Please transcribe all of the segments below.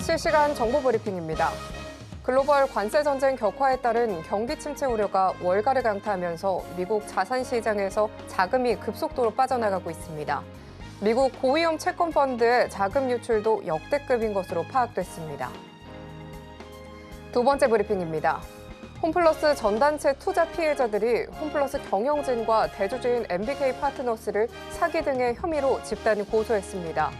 실시간 정보 브리핑입니다. 글로벌 관세 전쟁 격화에 따른 경기 침체 우려가 월가를 강타하면서 미국 자산 시장에서 자금이 급속도로 빠져나가고 있습니다. 미국 고위험 채권 펀드의 자금 유출도 역대급인 것으로 파악됐습니다. 두 번째 브리핑입니다. 홈플러스 전단체 투자 피해자들이 홈플러스 경영진과 대주주인 MBK 파트너스를 사기 등의 혐의로 집단 고소했습니다.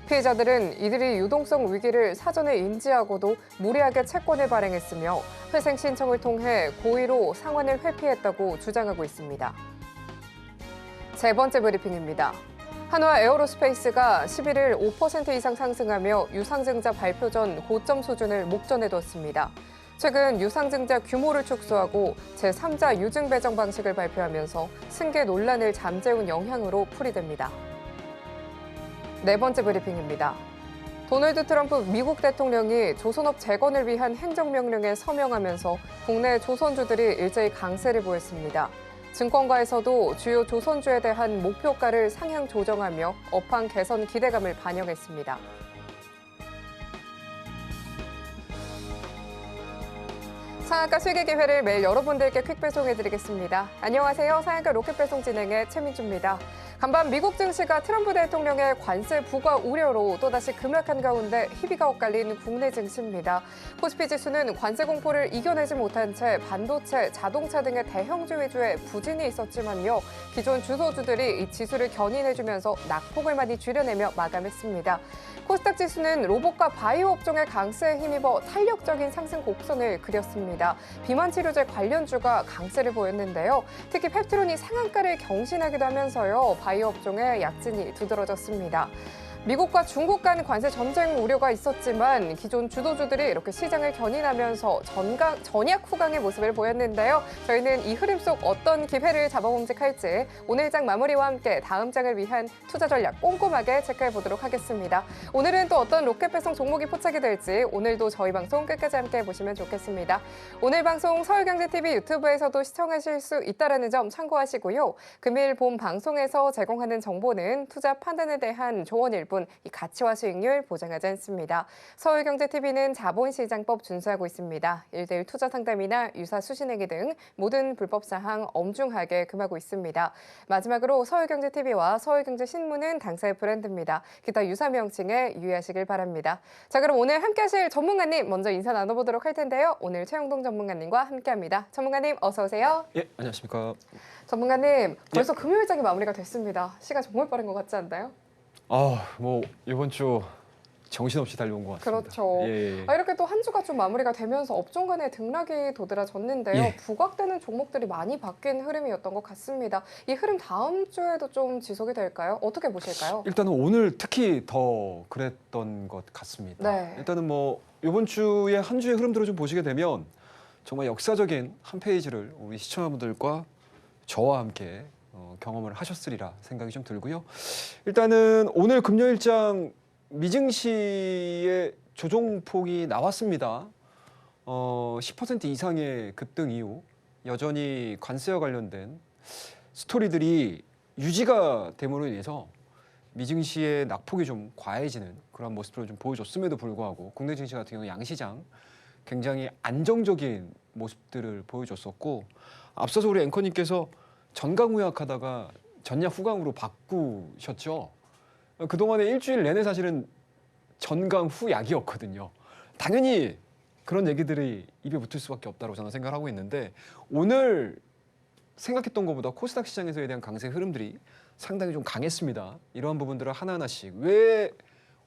피해자들은 이들이 유동성 위기를 사전에 인지하고도 무리하게 채권을 발행했으며 회생 신청을 통해 고의로 상환을 회피했다고 주장하고 있습니다. 세 번째 브리핑입니다. 한화 에어로스페이스가 11일 5% 이상 상승하며 유상증자 발표 전 고점 수준을 목전에 뒀습니다. 최근 유상증자 규모를 축소하고 제3자 유증 배정 방식을 발표하면서 승계 논란을 잠재운 영향으로 풀이됩니다. 네 번째 브리핑입니다. 도널드 트럼프 미국 대통령이 조선업 재건을 위한 행정명령에 서명하면서 국내 조선주들이 일제히 강세를 보였습니다. 증권가에서도 주요 조선주에 대한 목표가를 상향 조정하며 업황 개선 기대감을 반영했습니다. 상한가 수익의 기회를 매일 여러분들께 퀵 배송해드리겠습니다. 안녕하세요. 상한가 로켓 배송 진행의 최민주입니다. 간밤 미국 증시가 트럼프 대통령의 관세 부과 우려로 또다시 급락한 가운데 희비가 엇갈린 국내 증시입니다. 코스피 지수는 관세 공포를 이겨내지 못한 채 반도체, 자동차 등의 대형주 위주의 부진이 있었지만요. 기존 주소주들이 이 지수를 견인해주면서 낙폭을 많이 줄여내며 마감했습니다. 코스닥 지수는 로봇과 바이오 업종의 강세에 힘입어 탄력적인 상승 곡선을 그렸습니다. 비만 치료제 관련주가 강세를 보였는데요. 특히 펩트론이 상한가를 경신하기도 하면서요. 바이오 업종의 약진이 두드러졌습니다. 미국과 중국 간 관세 전쟁 우려가 있었지만 기존 주도주들이 이렇게 시장을 견인하면서 전약 후강의 모습을 보였는데요. 저희는 이 흐름 속 어떤 기회를 잡아봄직할지 오늘 장 마무리와 함께 다음 장을 위한 투자 전략 꼼꼼하게 체크해 보도록 하겠습니다. 오늘은 또 어떤 로켓 배송 종목이 포착이 될지 오늘도 저희 방송 끝까지 함께 보시면 좋겠습니다. 오늘 방송 서울경제TV 유튜브에서도 시청하실 수 있다는 점 참고하시고요. 금일 본 방송에서 제공하는 정보는 투자 판단에 대한 조언일 뿐 이 가치와 수익률 보장하지 않습니다. 서울경제TV는 자본시장법 준수하고 있습니다. 1:1 투자 상담이나 유사 수신행위 등 모든 불법 사항 엄중하게 금하고 있습니다. 마지막으로 서울경제TV와 서울경제신문은 당사의 브랜드입니다. 기타 유사 명칭에 유의하시길 바랍니다. 자, 그럼 오늘 함께하실 전문가님 먼저 인사 나눠보도록 할 텐데요. 오늘 최영동 전문가님과 함께합니다. 전문가님 어서 오세요. 예, 안녕하십니까. 전문가님 벌써 금요일장이 마무리가 됐습니다. 시간 정말 빠른 것 같지 않나요? 뭐 이번 주 정신없이 달려온 것 같습니다. 그렇죠. 예. 이렇게 또 한 주가 좀 마무리가 되면서 업종 간의 등락이 도드라졌는데요. 예. 부각되는 종목들이 많이 바뀐 흐름이었던 것 같습니다. 이 흐름 다음 주에도 좀 지속이 될까요? 어떻게 보실까요? 일단은 오늘 특히 더 그랬던 것 같습니다. 네. 일단은 뭐 이번 주의 한 주의 흐름들을 좀 보시게 되면 정말 역사적인 한 페이지를 우리 시청자분들과 저와 함께 경험을 하셨으리라 생각이 좀 들고요. 일단은 오늘 금요일장 미증시의 조정폭이 나왔습니다. 10% 이상의 급등 이후 여전히 관세와 관련된 스토리들이 유지가 됨으로 인해서 미증시의 낙폭이 좀 과해지는 그런 모습을 좀 보여줬음에도 불구하고 국내 증시 같은 경우 양시장 굉장히 안정적인 모습들을 보여줬었고 앞서서 우리 앵커님께서 전강후약하다가 전약 후강으로 바꾸셨죠. 그동안에 일주일 내내 사실은 전강후약이었거든요. 당연히 그런 얘기들이 입에 붙을 수밖에 없다고 저는 생각하고 있는데 오늘 생각했던 것보다 코스닥 시장에서에 대한 강세 흐름들이 상당히 좀 강했습니다. 이러한 부분들을 하나하나씩 왜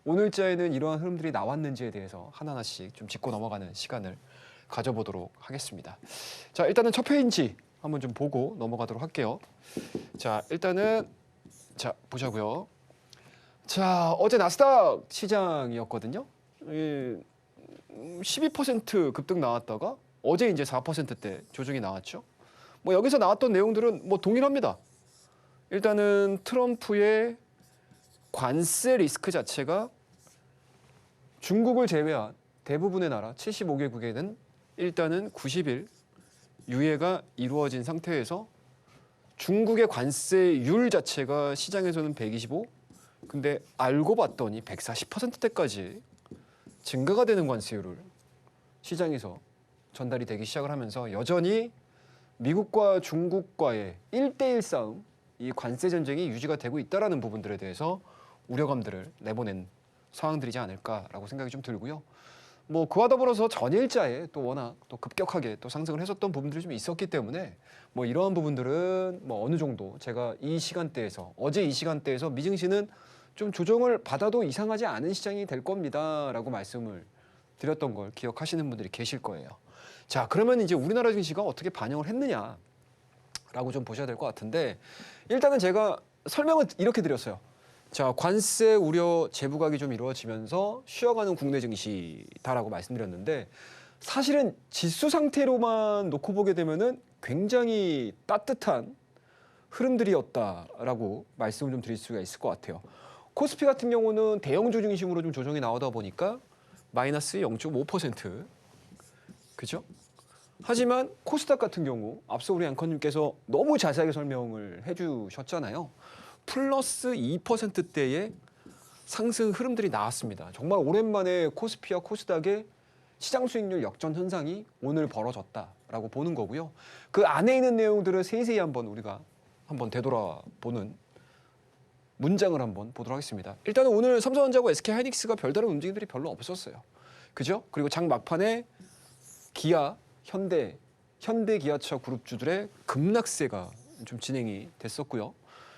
오늘자에는 이러한 흐름들이 나왔는지에 대해서 하나하나씩 좀 짚고 넘어가는 시간을 가져보도록 하겠습니다. 자, 일단은 첫 페이지 한번 좀 보고 넘어가도록 할게요. 자, 일단은 자 보자고요. 자, 어제 나스닥 시장이었거든요. 12% 급등 나왔다가 어제 이제 4%대 조정이 나왔죠. 뭐 여기서 나왔던 내용들은 뭐 동일합니다. 일단은 트럼프의 관세 리스크 자체가 중국을 제외한 대부분의 나라 75개국에는 일단은 90일 유예가 이루어진 상태에서 중국의 관세율 자체가 시장에서는 125, 근데 알고 봤더니 140%대까지 증가가 되는 관세율을 시장에서 전달이 되기 시작을 하면서 여전히 미국과 중국과의 1대1 싸움, 이 관세 전쟁이 유지가 되고 있다라는 부분들에 대해서 우려감들을 내보낸 상황들이지 않을까라고 생각이 좀 들고요. 뭐 그와 더불어서 전일자에 또 워낙 또 급격하게 또 상승을 했었던 부분들이 좀 있었기 때문에 뭐 이러한 부분들은 뭐 어느 정도 제가 이 시간대에서 어제 이 시간대에서 미증시는 좀 조정을 받아도 이상하지 않은 시장이 될 겁니다라고 말씀을 드렸던 걸 기억하시는 분들이 계실 거예요. 자, 그러면 이제 우리나라 증시가 어떻게 반영을 했느냐라고 좀 보셔야 될 것 같은데 일단은 제가 설명을 이렇게 드렸어요. 자, 관세 우려 재부각이 좀 이루어지면서 쉬어가는 국내 증시다라고 말씀드렸는데 사실은 지수 상태로만 놓고 보게 되면은 굉장히 따뜻한 흐름들이었다라고 말씀을 좀 드릴 수가 있을 것 같아요. 코스피 같은 경우는 대형주 중심으로 좀 조정이 나오다 보니까 마이너스 0.5%. 그죠? 하지만 코스닥 같은 경우 앞서 우리 앵커님께서 너무 자세하게 설명을 해주셨잖아요. 플러스 2%대의 상승 흐름들이 나왔습니다. 정말 오랜만에 코스피와 코스닥의 시장 수익률 역전 현상이 오늘 벌어졌다라고 보는 거고요. 그 안에 있는 내용들을 세세히 한번 우리가 한번 되돌아보는 문장을 한번 보도록 하겠습니다. 일단은 오늘 삼성전자하고 SK하이닉스가 별다른 움직임들이 별로 없었어요. 그죠? 그리고 장 막판에 기아, 현대기아차 그룹주들의 급락세가 좀 진행이 됐었고요.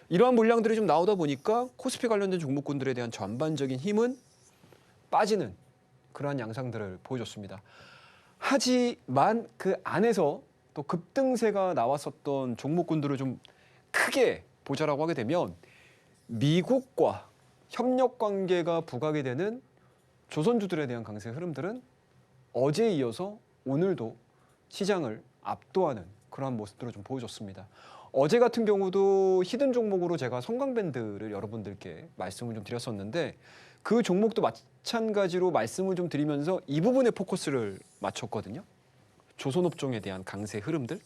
이러한 물량들이 좀 나오다 보니까 코스피 관련된 종목군들에 대한 전반적인 힘은 빠지는 그러한 양상들을 보여줬습니다. 하지만 그 안에서 또 급등세가 나왔었던 종목군들을 좀 크게 보자라고 하게 되면 미국과 협력 관계가 부각이 되는 조선주들에 대한 강세 흐름들은 어제에 이어서 오늘도 시장을 압도하는 그러한 모습들을 좀 보여줬습니다. 어제 같은 경우도 히든 종목으로 제가 성광밴드를 여러분들께 말씀을 좀 드렸었는데 그 종목도 마찬가지로 말씀을 좀 드리면서 이 부분에 포커스를 맞췄거든요. 조선업종에 대한 강세 흐름들,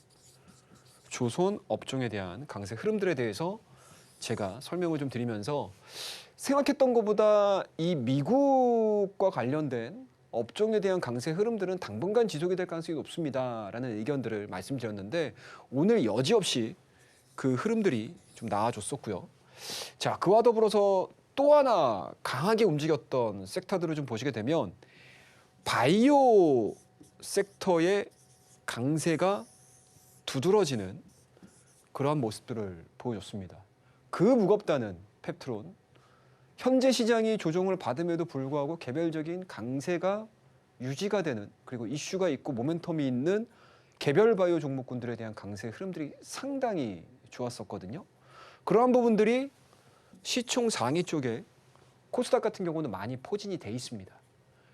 조선업종에 대한 강세 흐름들에 대해서 제가 설명을 좀 드리면서 생각했던 것보다 이 미국과 관련된 업종에 대한 강세 흐름들은 당분간 지속이 될 가능성이 높습니다라는 의견들을 말씀드렸는데 오늘 여지없이 그 흐름들이 좀 나아졌었고요. 자, 그와 더불어서 또 하나 강하게 움직였던 섹터들을 좀 보시게 되면 바이오 섹터의 강세가 두드러지는 그러한 모습들을 보여줬습니다. 그 무겁다는 펩트론, 현재 시장이 조정을 받음에도 불구하고 개별적인 강세가 유지가 되는 그리고 이슈가 있고 모멘텀이 있는 개별 바이오 종목군들에 대한 강세 흐름들이 상당히 좋았었거든요. 그러한 부분들이 시총 상위 쪽에 코스닥 같은 경우는 많이 포진이 돼 있습니다.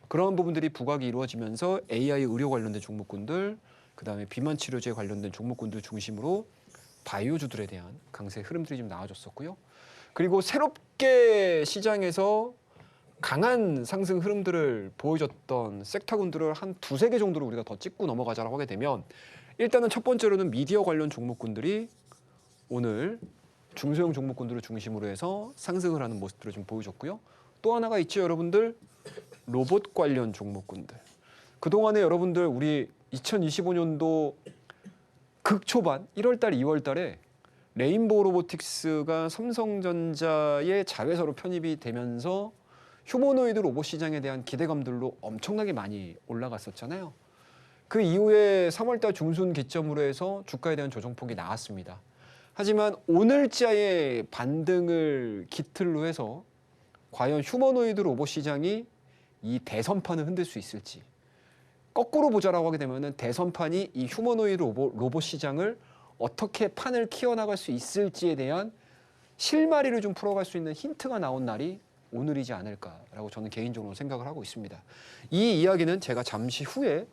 그러한 부분들이 부각이 이루어지면서 AI 의료 관련된 종목군들, 그다음에 비만 치료제 관련된 종목군들 중심으로 바이오주들에 대한 강세 흐름들이 좀 나와줬었고요. 그리고 새롭게 시장에서 강한 상승 흐름들을 보여줬던 섹터군들을 한 두세 개 정도로 우리가 더 짚고 넘어가자라고 하게 되면 일단은 첫 번째로는 미디어 관련 종목군들이 오늘 중소형 종목군들을 중심으로 해서 상승을 하는 모습들을 좀 보여줬고요. 또 하나가 있죠, 여러분들. 로봇 관련 종목군들. 그동안에 여러분들 우리 2025년도 극초반 1월 달, 2월 달에 레인보우 로보틱스가 삼성전자의 자회사로 편입이 되면서 휴머노이드 로봇 시장에 대한 기대감들로 엄청나게 많이 올라갔었잖아요. 그 이후에 3월 달 중순 기점으로 해서 주가에 대한 조정폭이 나왔습니다. 하지만 오늘자의 반등을 기틀로 해서 과연 휴머노이드 로봇 시장이 이 대선판을 흔들 수 있을지, 거꾸로 보자라고 하게 되면 대선판이 이 휴머노이드 로봇 시장을 어떻게 판을 키워나갈 수 있을지에 대한 실마리를 좀 풀어갈 수 있는 힌트가 나온 날이 오늘이지 않을까라고 저는 개인적으로 생각을 하고 있습니다. 이 이야기는 제가 잠시 후에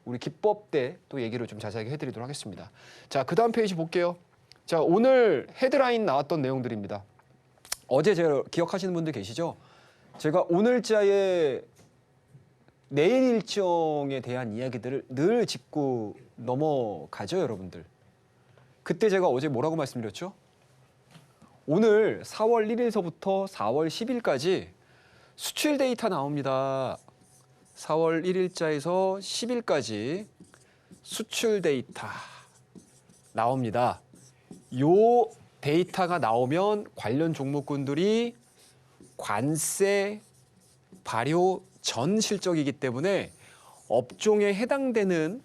우리 기법 때 또 얘기를 좀 자세하게 해드리도록 하겠습니다. 자, 그 다음 페이지 볼게요. 자, 오늘 헤드라인 나왔던 내용들입니다. 어제 제가 기억하시는 분들 계시죠? 제가 오늘자의 내일 일정에 대한 이야기들을 늘 짚고 넘어가죠, 여러분들. 그때 제가 어제 뭐라고 말씀드렸죠? 오늘 4월 1일서부터 4월 10일까지 수출 데이터 나옵니다. 4월 1일자에서 10일까지 수출 데이터 나옵니다. 요 데이터가 나오면 관련 종목군들이 관세 발효 전 실적이기 때문에 업종에 해당되는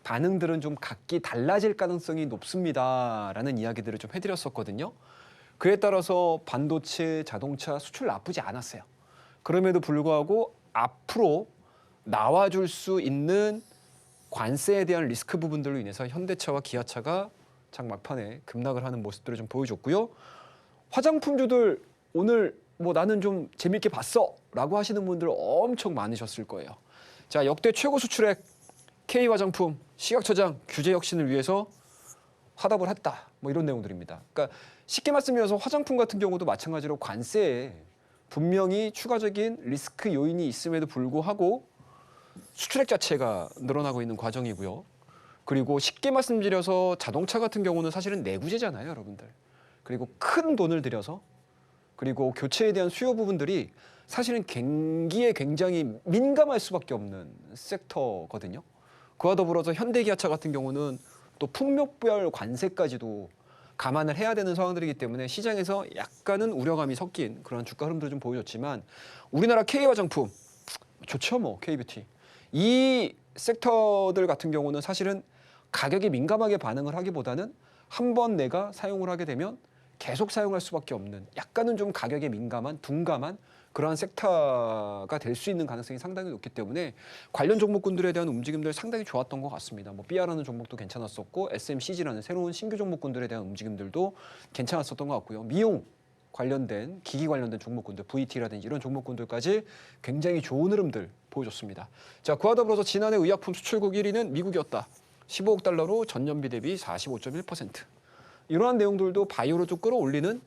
반응들은 좀 각기 달라질 가능성이 높습니다라는 이야기들을 좀 해드렸었거든요. 그에 따라서 반도체, 자동차 수출 나쁘지 않았어요. 그럼에도 불구하고 앞으로 나와줄 수 있는 관세에 대한 리스크 부분들로 인해서 현대차와 기아차가 장 막판에 급락을 하는 모습들을 좀 보여줬고요. 화장품주들 오늘 뭐 나는 좀 재밌게 봤어 라고 하시는 분들 엄청 많으셨을 거예요. 자, 역대 최고 수출액 K화장품 시각처장 규제 혁신을 위해서 화답을 했다. 뭐 이런 내용들입니다. 그러니까 쉽게 말씀드려서 화장품 같은 경우도 마찬가지로 관세에 분명히 추가적인 리스크 요인이 있음에도 불구하고 수출액 자체가 늘어나고 있는 과정이고요. 그리고 쉽게 말씀드려서 자동차 같은 경우는 사실은 내구재잖아요, 여러분들. 그리고 큰 돈을 들여서 그리고 교체에 대한 수요 부분들이 사실은 경기에 굉장히 민감할 수밖에 없는 섹터거든요. 그와 더불어서 현대기아차 같은 경우는 또 품목별 관세까지도 감안을 해야 되는 상황들이기 때문에 시장에서 약간은 우려감이 섞인 그런 주가 흐름들을 좀 보여줬지만 우리나라 K화장품 좋죠, 뭐 K뷰티. 이 섹터들 같은 경우는 사실은 가격에 민감하게 반응을 하기보다는 한번 내가 사용을 하게 되면 계속 사용할 수밖에 없는 약간은 좀 가격에 민감한 둔감한 그러한 섹터가 될 수 있는 가능성이 상당히 높기 때문에 관련 종목군들에 대한 움직임들 상당히 좋았던 것 같습니다. 뭐 삐아라는 종목도 괜찮았었고 SMCG라는 새로운 신규 종목군들에 대한 움직임들도 괜찮았었던 것 같고요. 미용 관련된 기기 관련된 종목군들 VT라든지 이런 종목군들까지 굉장히 좋은 흐름들 보여줬습니다. 자, 그와 더불어서 지난해 의약품 수출국 1위는 미국이었다. 15억 달러로 전년비 대비 45.1%. 이러한 내용들도 바이오로 좀 끌어올리는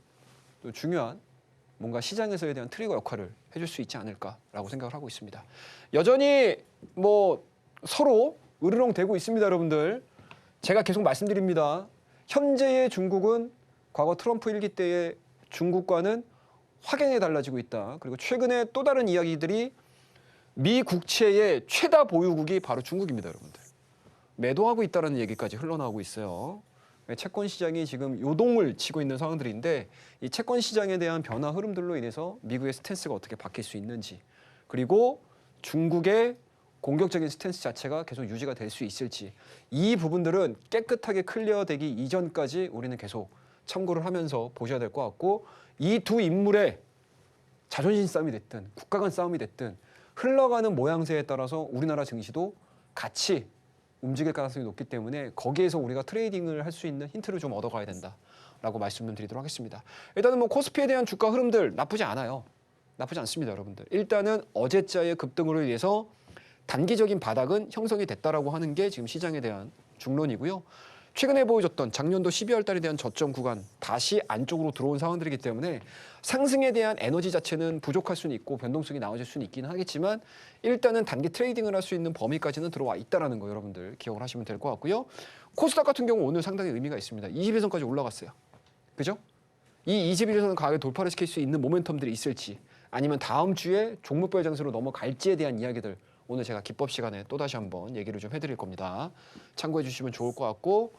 또 중요한 뭔가 시장에서에 대한 트리거 역할을 해줄 수 있지 않을까라고 생각을 하고 있습니다. 여전히 뭐 서로 으르렁대고 있습니다, 여러분들. 제가 계속 말씀드립니다. 현재의 중국은 과거 트럼프 일기 때의 중국과는 확연히 달라지고 있다. 그리고 최근에 또 다른 이야기들이 미 국채의 최다 보유국이 바로 중국입니다, 여러분들. 매도하고 있다는 얘기까지 흘러나오고 있어요. 채권 시장이 지금 요동을 치고 있는 상황들인데 이 채권 시장에 대한 변화 흐름들로 인해서 미국의 스탠스가 어떻게 바뀔 수 있는지 그리고 중국의 공격적인 스탠스 자체가 계속 유지가 될 수 있을지 이 부분들은 깨끗하게 클리어되기 이전까지 우리는 계속 참고를 하면서 보셔야 될 것 같고 이 두 인물의 자존심 싸움이 됐든 국가 간 싸움이 됐든 흘러가는 모양새에 따라서 우리나라 증시도 같이 움직일 가능성이 높기 때문에 거기에서 우리가 트레이딩을 할 수 있는 힌트를 좀 얻어가야 된다라고 말씀을 드리도록 하겠습니다. 일단은 뭐 코스피에 대한 주가 흐름들 나쁘지 않아요. 나쁘지 않습니다, 여러분들. 일단은 어제자의 급등으로 인해서 단기적인 바닥은 형성이 됐다라고 하는 게 지금 시장에 대한 중론이고요. 최근에 보여줬던 작년도 12월 달에 대한 저점 구간 다시 안쪽으로 들어온 상황들이기 때문에 상승에 대한 에너지 자체는 부족할 수는 있고 변동성이 나와질 수는 있기는 하겠지만 일단은 단기 트레이딩을 할 수 있는 범위까지는 들어와 있다라는 거 여러분들 기억을 하시면 될 것 같고요. 코스닥 같은 경우 오늘 상당히 의미가 있습니다. 21선까지 올라갔어요. 그죠? 이 21선 가격을 돌파를 시킬 수 있는 모멘텀들이 있을지 아니면 다음 주에 종목별 장세로 넘어갈지에 대한 이야기들 오늘 제가 기법 시간에 또다시 한번 얘기를 좀 해드릴 겁니다. 참고해 주시면 좋을 것 같고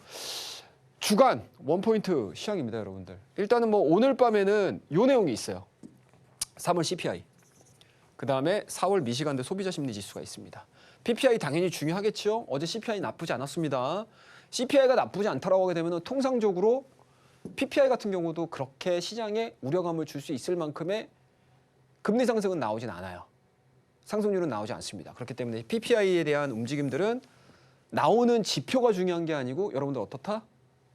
주간 원포인트 시황입니다, 여러분들. 일단은 뭐 오늘 밤에는 요 내용이 있어요. 3월 CPI, 그 다음에 4월 미시간대 소비자 심리 지수가 있습니다. PPI 당연히 중요하겠죠. 어제 CPI 나쁘지 않았습니다. CPI가 나쁘지 않다라고 하게 되면 통상적으로 PPI 같은 경우도 그렇게 시장에 우려감을 줄 수 있을 만큼의 금리 상승은 나오진 않아요. 상승률은 나오지 않습니다. 그렇기 때문에 PPI에 대한 움직임들은 나오는 지표가 중요한 게 아니고 여러분들 어떻다?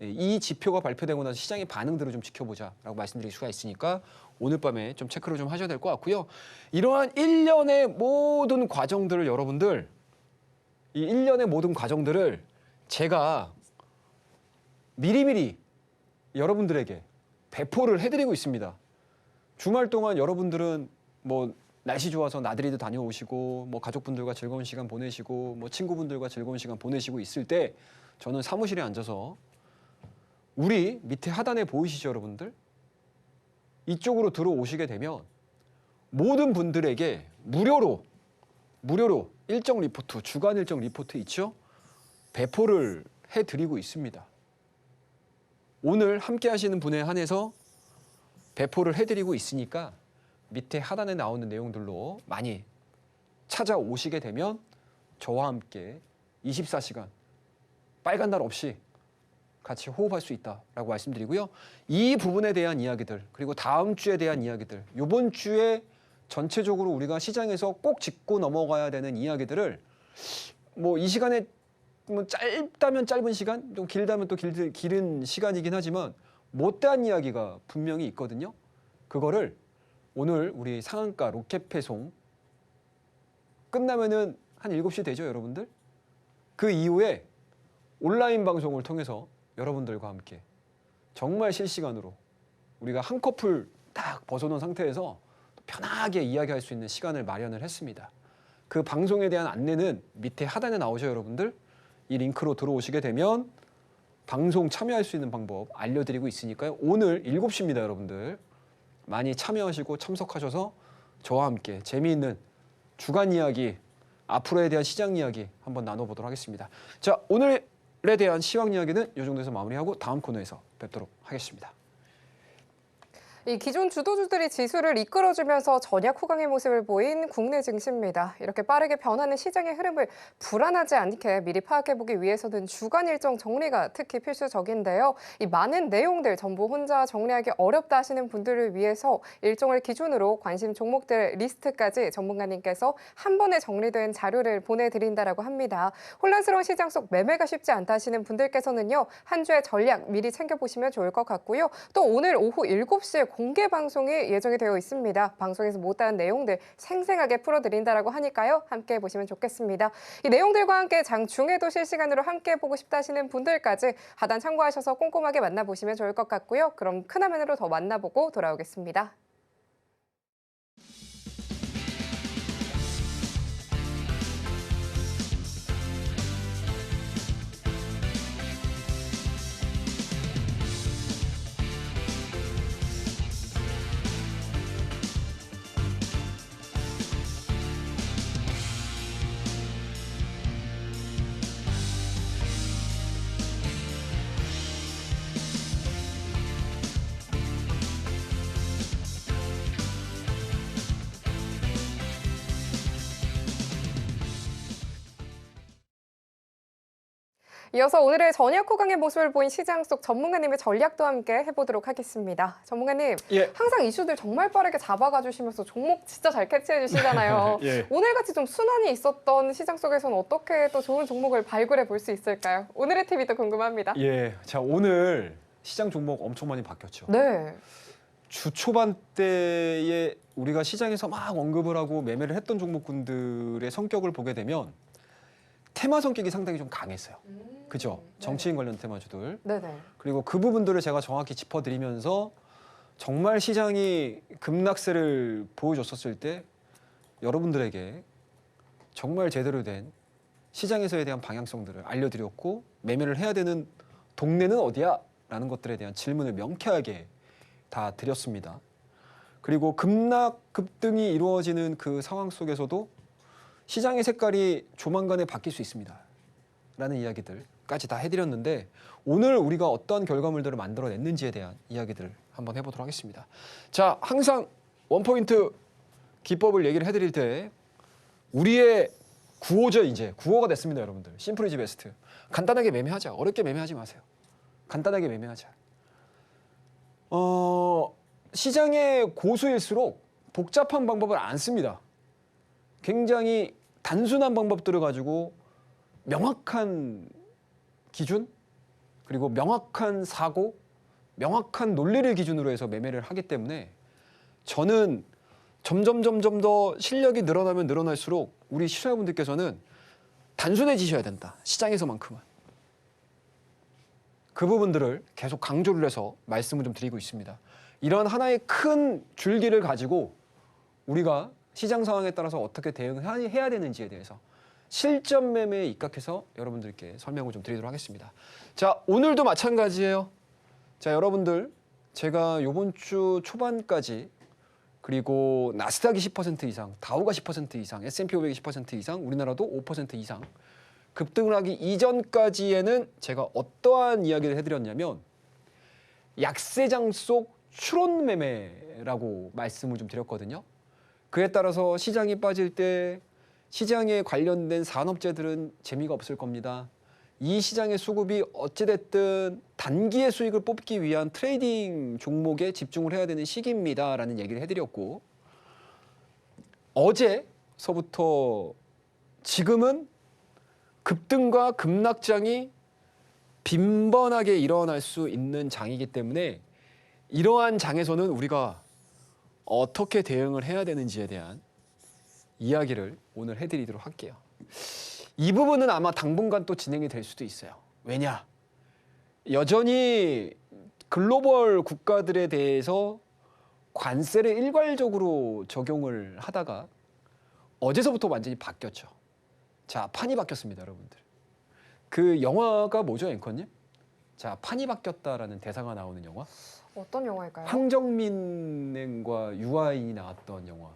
이 지표가 발표되고 나서 시장의 반응들을 좀 지켜보자라고 말씀드릴 수가 있으니까 오늘 밤에 좀 체크를 좀 하셔야 될 것 같고요. 이러한 일련의 모든 과정들을 여러분들 이 일련의 모든 과정들을 제가 미리미리 여러분들에게 배포를 해드리고 있습니다. 주말 동안 여러분들은 뭐 날씨 좋아서 나들이도 다녀오시고 뭐 가족분들과 즐거운 시간 보내시고 뭐 친구분들과 즐거운 시간 보내시고 있을 때 저는 사무실에 앉아서 우리 밑에 하단에 보이시죠, 여러분들? 이쪽으로 들어오시게 되면 모든 분들에게 무료로 무료로 일정 리포트, 주간 일정 리포트 있죠? 배포를 해드리고 있습니다. 오늘 함께 하시는 분에 한해서 배포를 해드리고 있으니까 밑에 하단에 나오는 내용들로 많이 찾아오시게 되면 저와 함께 24시간 빨간 날 없이 같이 호흡할 수 있다라고 말씀드리고요. 이 부분에 대한 이야기들, 그리고 다음 주에 대한 이야기들, 이번 주에 전체적으로 우리가 시장에서 꼭 짚고 넘어가야 되는 이야기들을 뭐 이 시간에 뭐 짧다면 짧은 시간, 좀 길다면 또 길은 시간이긴 하지만 못다한 이야기가 분명히 있거든요. 그거를 오늘 우리 상한가 로켓 배송 끝나면은 한 7시 되죠, 여러분들? 그 이후에 온라인 방송을 통해서 여러분들과 함께 정말 실시간으로 우리가 한 커플 딱 벗어놓은 상태에서 편하게 이야기할 수 있는 시간을 마련을 했습니다. 그 방송에 대한 안내는 밑에 하단에 나오죠, 여러분들? 이 링크로 들어오시게 되면 방송 참여할 수 있는 방법 알려드리고 있으니까요. 오늘 7시입니다, 여러분들. 많이 참여하시고 참석하셔서 저와 함께 재미있는 주간 이야기, 앞으로에 대한 시장 이야기 한번 나눠보도록 하겠습니다. 자, 오늘에 대한 시황 이야기는 이 정도에서 마무리하고 다음 코너에서 뵙도록 하겠습니다. 이 기존 주도주들이 지수를 이끌어주면서 전약 후강의 모습을 보인 국내 증시입니다. 이렇게 빠르게 변하는 시장의 흐름을 불안하지 않게 미리 파악해보기 위해서는 주간 일정 정리가 특히 필수적인데요. 이 많은 내용들 전부 혼자 정리하기 어렵다 하시는 분들을 위해서 일정을 기준으로 관심 종목들 리스트까지 전문가님께서 한 번에 정리된 자료를 보내드린다라고 합니다. 혼란스러운 시장 속 매매가 쉽지 않다 하시는 분들께서는요. 한 주의 전략 미리 챙겨보시면 좋을 것 같고요. 또 오늘 오후 7시에 공개 방송이 예정이 되어 있습니다. 방송에서 못다한 내용들 생생하게 풀어드린다라고 하니까요. 함께 보시면 좋겠습니다. 이 내용들과 함께 장중에도 실시간으로 함께 보고 싶다 하시는 분들까지 하단 참고하셔서 꼼꼼하게 만나보시면 좋을 것 같고요. 그럼 큰 화면으로 더 만나보고 돌아오겠습니다. 이어서 오늘의 전약 호강의 모습을 보인 시장 속 전문가님의 전략도 함께 해보도록 하겠습니다. 전문가님, 예. 항상 이슈들 정말 빠르게 잡아가 주시면서 종목 진짜 잘 캐치해 주시잖아요. 예. 오늘같이 좀 순환이 있었던 시장 속에서는 어떻게 또 좋은 종목을 발굴해 볼 수 있을까요? 오늘의 팁이 또 궁금합니다. 예, 자 오늘 시장 종목 엄청 많이 바뀌었죠. 네. 주 초반 때에 우리가 시장에서 막 언급을 하고 매매를 했던 종목군들의 성격을 보게 되면 테마 성격이 상당히 좀 강했어요. 그죠? 네. 정치인 관련 테마주들. 네네. 그리고 그 부분들을 제가 정확히 짚어드리면서 정말 시장이 급락세를 보여줬었을 때 여러분들에게 정말 제대로 된 시장에서에 대한 방향성들을 알려드렸고 매매를 해야 되는 동네는 어디야? 라는 것들에 대한 질문을 명쾌하게 다 드렸습니다. 그리고 급락, 급등이 이루어지는 그 상황 속에서도 시장의 색깔이 조만간에 바뀔 수 있습니다. 라는 이야기들까지 다 해드렸는데 오늘 우리가 어떤 결과물들을 만들어냈는지에 대한 이야기들을 한번 해보도록 하겠습니다. 자, 항상 원포인트 기법을 얘기를 해드릴 때 우리의 구호죠. 이제 구호가 됐습니다. 여러분들. 심플 이즈 베스트. 간단하게 매매하자. 어렵게 매매하지 마세요. 간단하게 매매하자. 시장의 고수일수록 복잡한 방법을 안 씁니다. 굉장히 단순한 방법들을 가지고 명확한 기준 그리고 명확한 사고, 명확한 논리를 기준으로 해서 매매를 하기 때문에 저는 점점 더 실력이 늘어나면 늘어날수록 우리 시청자분들께서는 단순해지셔야 된다. 시장에서만큼은. 그 부분들을 계속 강조를 해서 말씀을 좀 드리고 있습니다. 이런 하나의 큰 줄기를 가지고 우리가 시장 상황에 따라서 어떻게 대응해야 되는지에 대해서 실전 매매에 입각해서 여러분들께 설명을 좀 드리도록 하겠습니다. 자, 오늘도 마찬가지예요. 자, 여러분들 제가 이번 주 초반까지 그리고 나스닥이 10% 이상, 다우가 10% 이상, S&P 500이 10% 이상, 우리나라도 5% 이상 급등을 하기 이전까지에는 제가 어떠한 이야기를 해드렸냐면 약세장 속 추론 매매라고 말씀을 좀 드렸거든요. 그에 따라서 시장이 빠질 때 시장에 관련된 산업재들은 재미가 없을 겁니다. 이 시장의 수급이 어찌됐든 단기의 수익을 뽑기 위한 트레이딩 종목에 집중을 해야 되는 시기입니다라는 얘기를 해드렸고, 어제서부터 지금은 급등과 급락장이 빈번하게 일어날 수 있는 장이기 때문에 이러한 장에서는 우리가 어떻게 대응을 해야 되는지에 대한 이야기를 오늘 해드리도록 할게요. 이 부분은 아마 당분간 또 진행이 될 수도 있어요. 왜냐? 여전히 글로벌 국가들에 대해서 관세를 일괄적으로 적용을 하다가 어제서부터 완전히 바뀌었죠. 자, 판이 바뀌었습니다, 여러분들. 그 영화가 뭐죠, 앵커님? 자, 판이 바뀌었다라는 대사가 나오는 영화? 어떤 영화일까요? 황정민과 유아인이 나왔던 영화.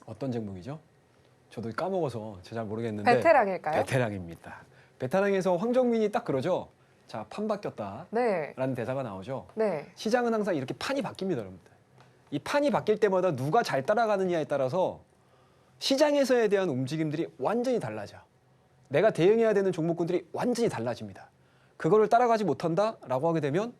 어떤 제목이죠? 저도 까먹어서 잘 모르겠는데. 베테랑일까요? 베테랑입니다. 베테랑에서 황정민이 딱 그러죠. 자, 판 바뀌었다. 네. 라는 대사가 나오죠. 네. 시장은 항상 이렇게 판이 바뀝니다, 여러분들. 이 판이 바뀔 때마다 누가 잘 따라가느냐에 따라서 시장에서에 대한 움직임들이 완전히 달라져. 내가 대응해야 되는 종목군들이 완전히 달라집니다. 그거를 따라가지 못한다라고 하게 되면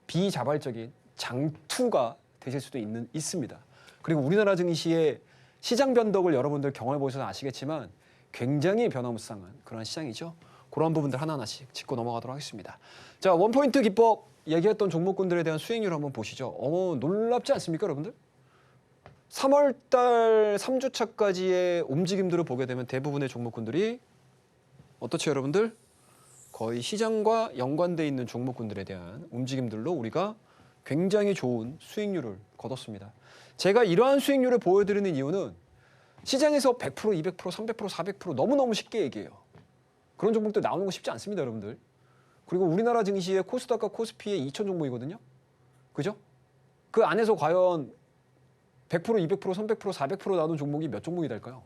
비자발적인 장투가 되실 수도 있습니다. 그리고 우리나라 증시의 시장 변덕을 여러분들 경험해 보셔서 아시겠지만 굉장히 변화무쌍한 그런 시장이죠. 그런 부분들 하나하나씩 짚고 넘어가도록 하겠습니다. 자, 원포인트 기법 얘기했던 종목군들에 대한 수익률 한번 보시죠. 놀랍지 않습니까, 여러분들? 3월 달 3주차까지의 움직임들을 보게 되면 대부분의 종목군들이 어떻죠, 여러분들? 거의 시장과 연관돼 있는 종목군들에 대한 움직임들로 우리가 굉장히 좋은 수익률을 거뒀습니다. 제가 이러한 수익률을 보여드리는 이유는 시장에서 100%, 200%, 300%, 400% 너무너무 쉽게 얘기해요. 그런 종목들 나오는 거 쉽지 않습니다, 여러분들. 그리고 우리나라 증시의 코스닥과 코스피의 2천 종목이거든요. 그죠? 그 안에서 과연 100%, 200%, 300%, 400% 나오는 종목이 몇 종목이 될까요?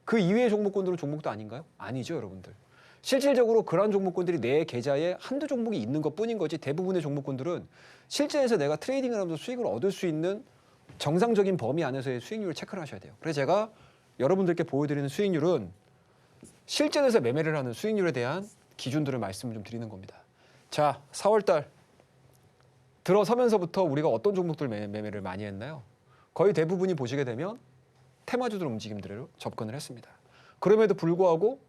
그 이외의 종목군들은 종목도 아닌가요? 아니죠, 여러분들. 실질적으로 그런 종목군들이 내 계좌에 한두 종목이 있는 것뿐인 거지 대부분의 종목군들은 실전에서 내가 트레이딩을 하면서 수익을 얻을 수 있는 정상적인 범위 안에서의 수익률을 체크를 하셔야 돼요. 그래서 제가 여러분들께 보여드리는 수익률은 실전에서 매매를 하는 수익률에 대한 기준들을 말씀을 좀 드리는 겁니다. 자, 4월달 들어서면서부터 우리가 어떤 종목들 매매를 많이 했나요? 거의 대부분이 보시게 되면 테마주들 움직임들로 접근을 했습니다. 그럼에도 불구하고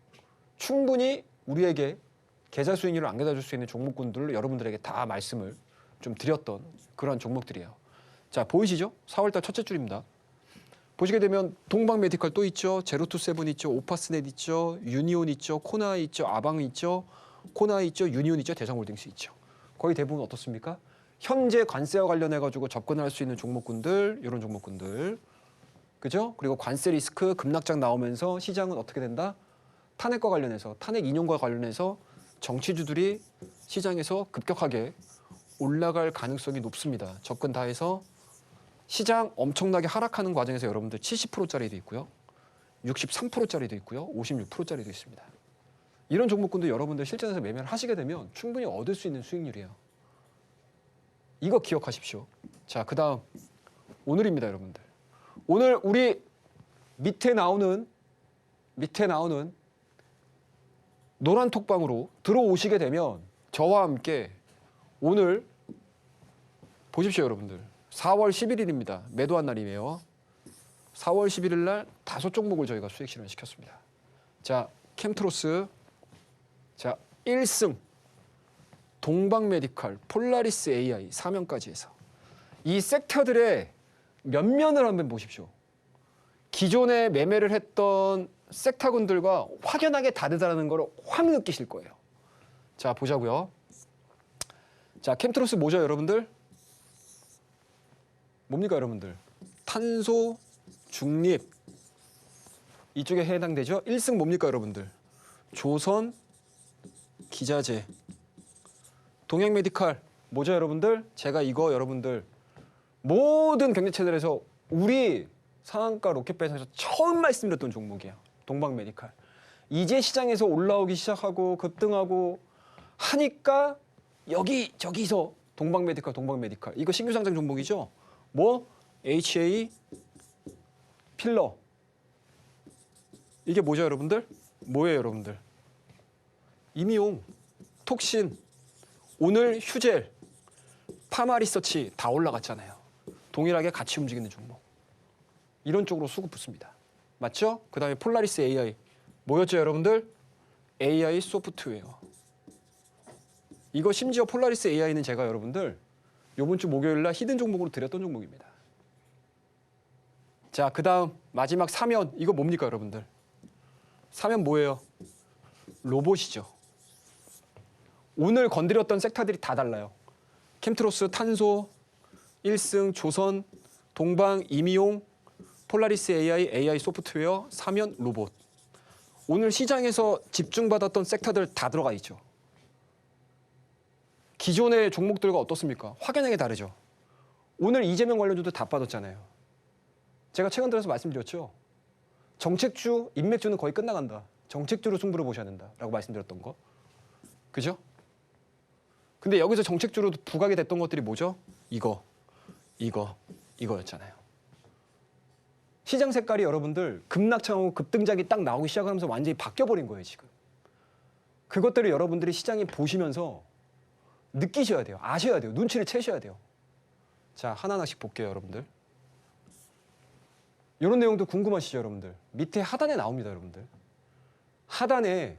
충분히 우리에게 계좌 수익률을 안겨다 줄 수 있는 종목군들을 여러분들에게 다 말씀을 좀 드렸던 그런 종목들이에요. 자, 보이시죠? 4월달 첫째 줄입니다. 보시게 되면 동방 메디컬 또 있죠. 제로투세븐 있죠. 오파스넷 있죠. 유니온 있죠. 코나이 있죠. 아방 있죠. 코나이 있죠. 유니온 있죠. 대성홀딩스 있죠. 거의 대부분 어떻습니까? 현재 관세와 관련해가지고 접근할 수 있는 종목군들, 이런 종목군들. 그죠? 그리고 관세 리스크 급락장 나오면서 시장은 어떻게 된다? 탄핵과 관련해서, 탄핵 인용과 관련해서 정치주들이 시장에서 급격하게 올라갈 가능성이 높습니다. 접근 다 해서 시장 엄청나게 하락하는 과정에서 여러분들 70%짜리도 있고요. 63%짜리도 있고요. 56%짜리도 있습니다. 이런 종목군도 여러분들 실전에서 매매를 하시게 되면 충분히 얻을 수 있는 수익률이에요. 이거 기억하십시오. 자, 그 다음 오늘입니다, 여러분들. 오늘 우리 밑에 나오는 노란 톡방으로 들어오시게 되면 저와 함께 오늘 보십시오, 여러분들. 4월 11일입니다. 매도한 날이에요. 4월 11일 날 5종목을 저희가 수익 실현 시켰습니다. 자, 캠트로스, 자, 1승, 동방메디칼, 폴라리스 AI 3명까지 해서 이 섹터들의 면면을 한번 보십시오. 기존에 매매를 했던 섹터군들과 확연하게 다르다는 걸 확 느끼실 거예요. 자, 보자고요. 자, 캠트로스 뭐죠, 여러분들? 뭡니까, 여러분들? 탄소 중립 이쪽에 해당되죠. 1승 뭡니까, 여러분들? 조선 기자재. 동양 메디칼 뭐죠, 여러분들? 제가 이거 여러분들 모든 경제 채널에서 우리 상한가 로켓배송에서 처음 말씀드렸던 종목이에요. 동방 메디칼. 이제 시장에서 올라오기 시작하고 급등하고 하니까 저기서 동방 메디칼 이거 신규 상장 종목이죠. 뭐 HA 필러. 이게 뭐죠, 여러분들? 뭐예요, 여러분들? 임의용, 톡신, 오늘 휴젤, 파마리서치 다 올라갔잖아요. 동일하게 같이 움직이는 종목. 이런 쪽으로 수급 붙습니다. 맞죠? 그 다음에 폴라리스 AI. 뭐였죠, 여러분들? AI 소프트웨어. 이거 심지어 폴라리스 AI는 제가 여러분들 이번 주 목요일 날 히든 종목으로 드렸던 종목입니다. 자, 그 다음 마지막 사면. 이거 뭡니까, 여러분들? 사면 뭐예요? 로봇이죠. 오늘 건드렸던 섹터들이 다 달라요. 캠트로스, 탄소, 1승, 조선, 동방, 임의용, 폴라리스 AI, AI 소프트웨어, 사면, 로봇. 오늘 시장에서 집중받았던 섹터들 다 들어가 있죠. 기존의 종목들과 어떻습니까? 확연하게 다르죠. 오늘 이재명 관련주도 다 빠졌잖아요. 제가 최근 들어서 말씀드렸죠. 정책주, 인맥주는 거의 끝나간다. 정책주로 승부를 보셔야 된다라고 말씀드렸던 거. 그죠? 근데 여기서 정책주로 부각이 됐던 것들이 뭐죠? 이거였잖아요. 시장 색깔이 여러분들 급락창하고 급등작이 딱 나오기 시작하면서 완전히 바뀌어버린 거예요, 지금. 그것들을 여러분들이 시장에 보시면서 느끼셔야 돼요. 아셔야 돼요. 눈치를 채셔야 돼요. 자, 하나하나씩 볼게요, 여러분들. 이런 내용도 궁금하시죠, 여러분들? 밑에 하단에 나옵니다, 여러분들. 하단에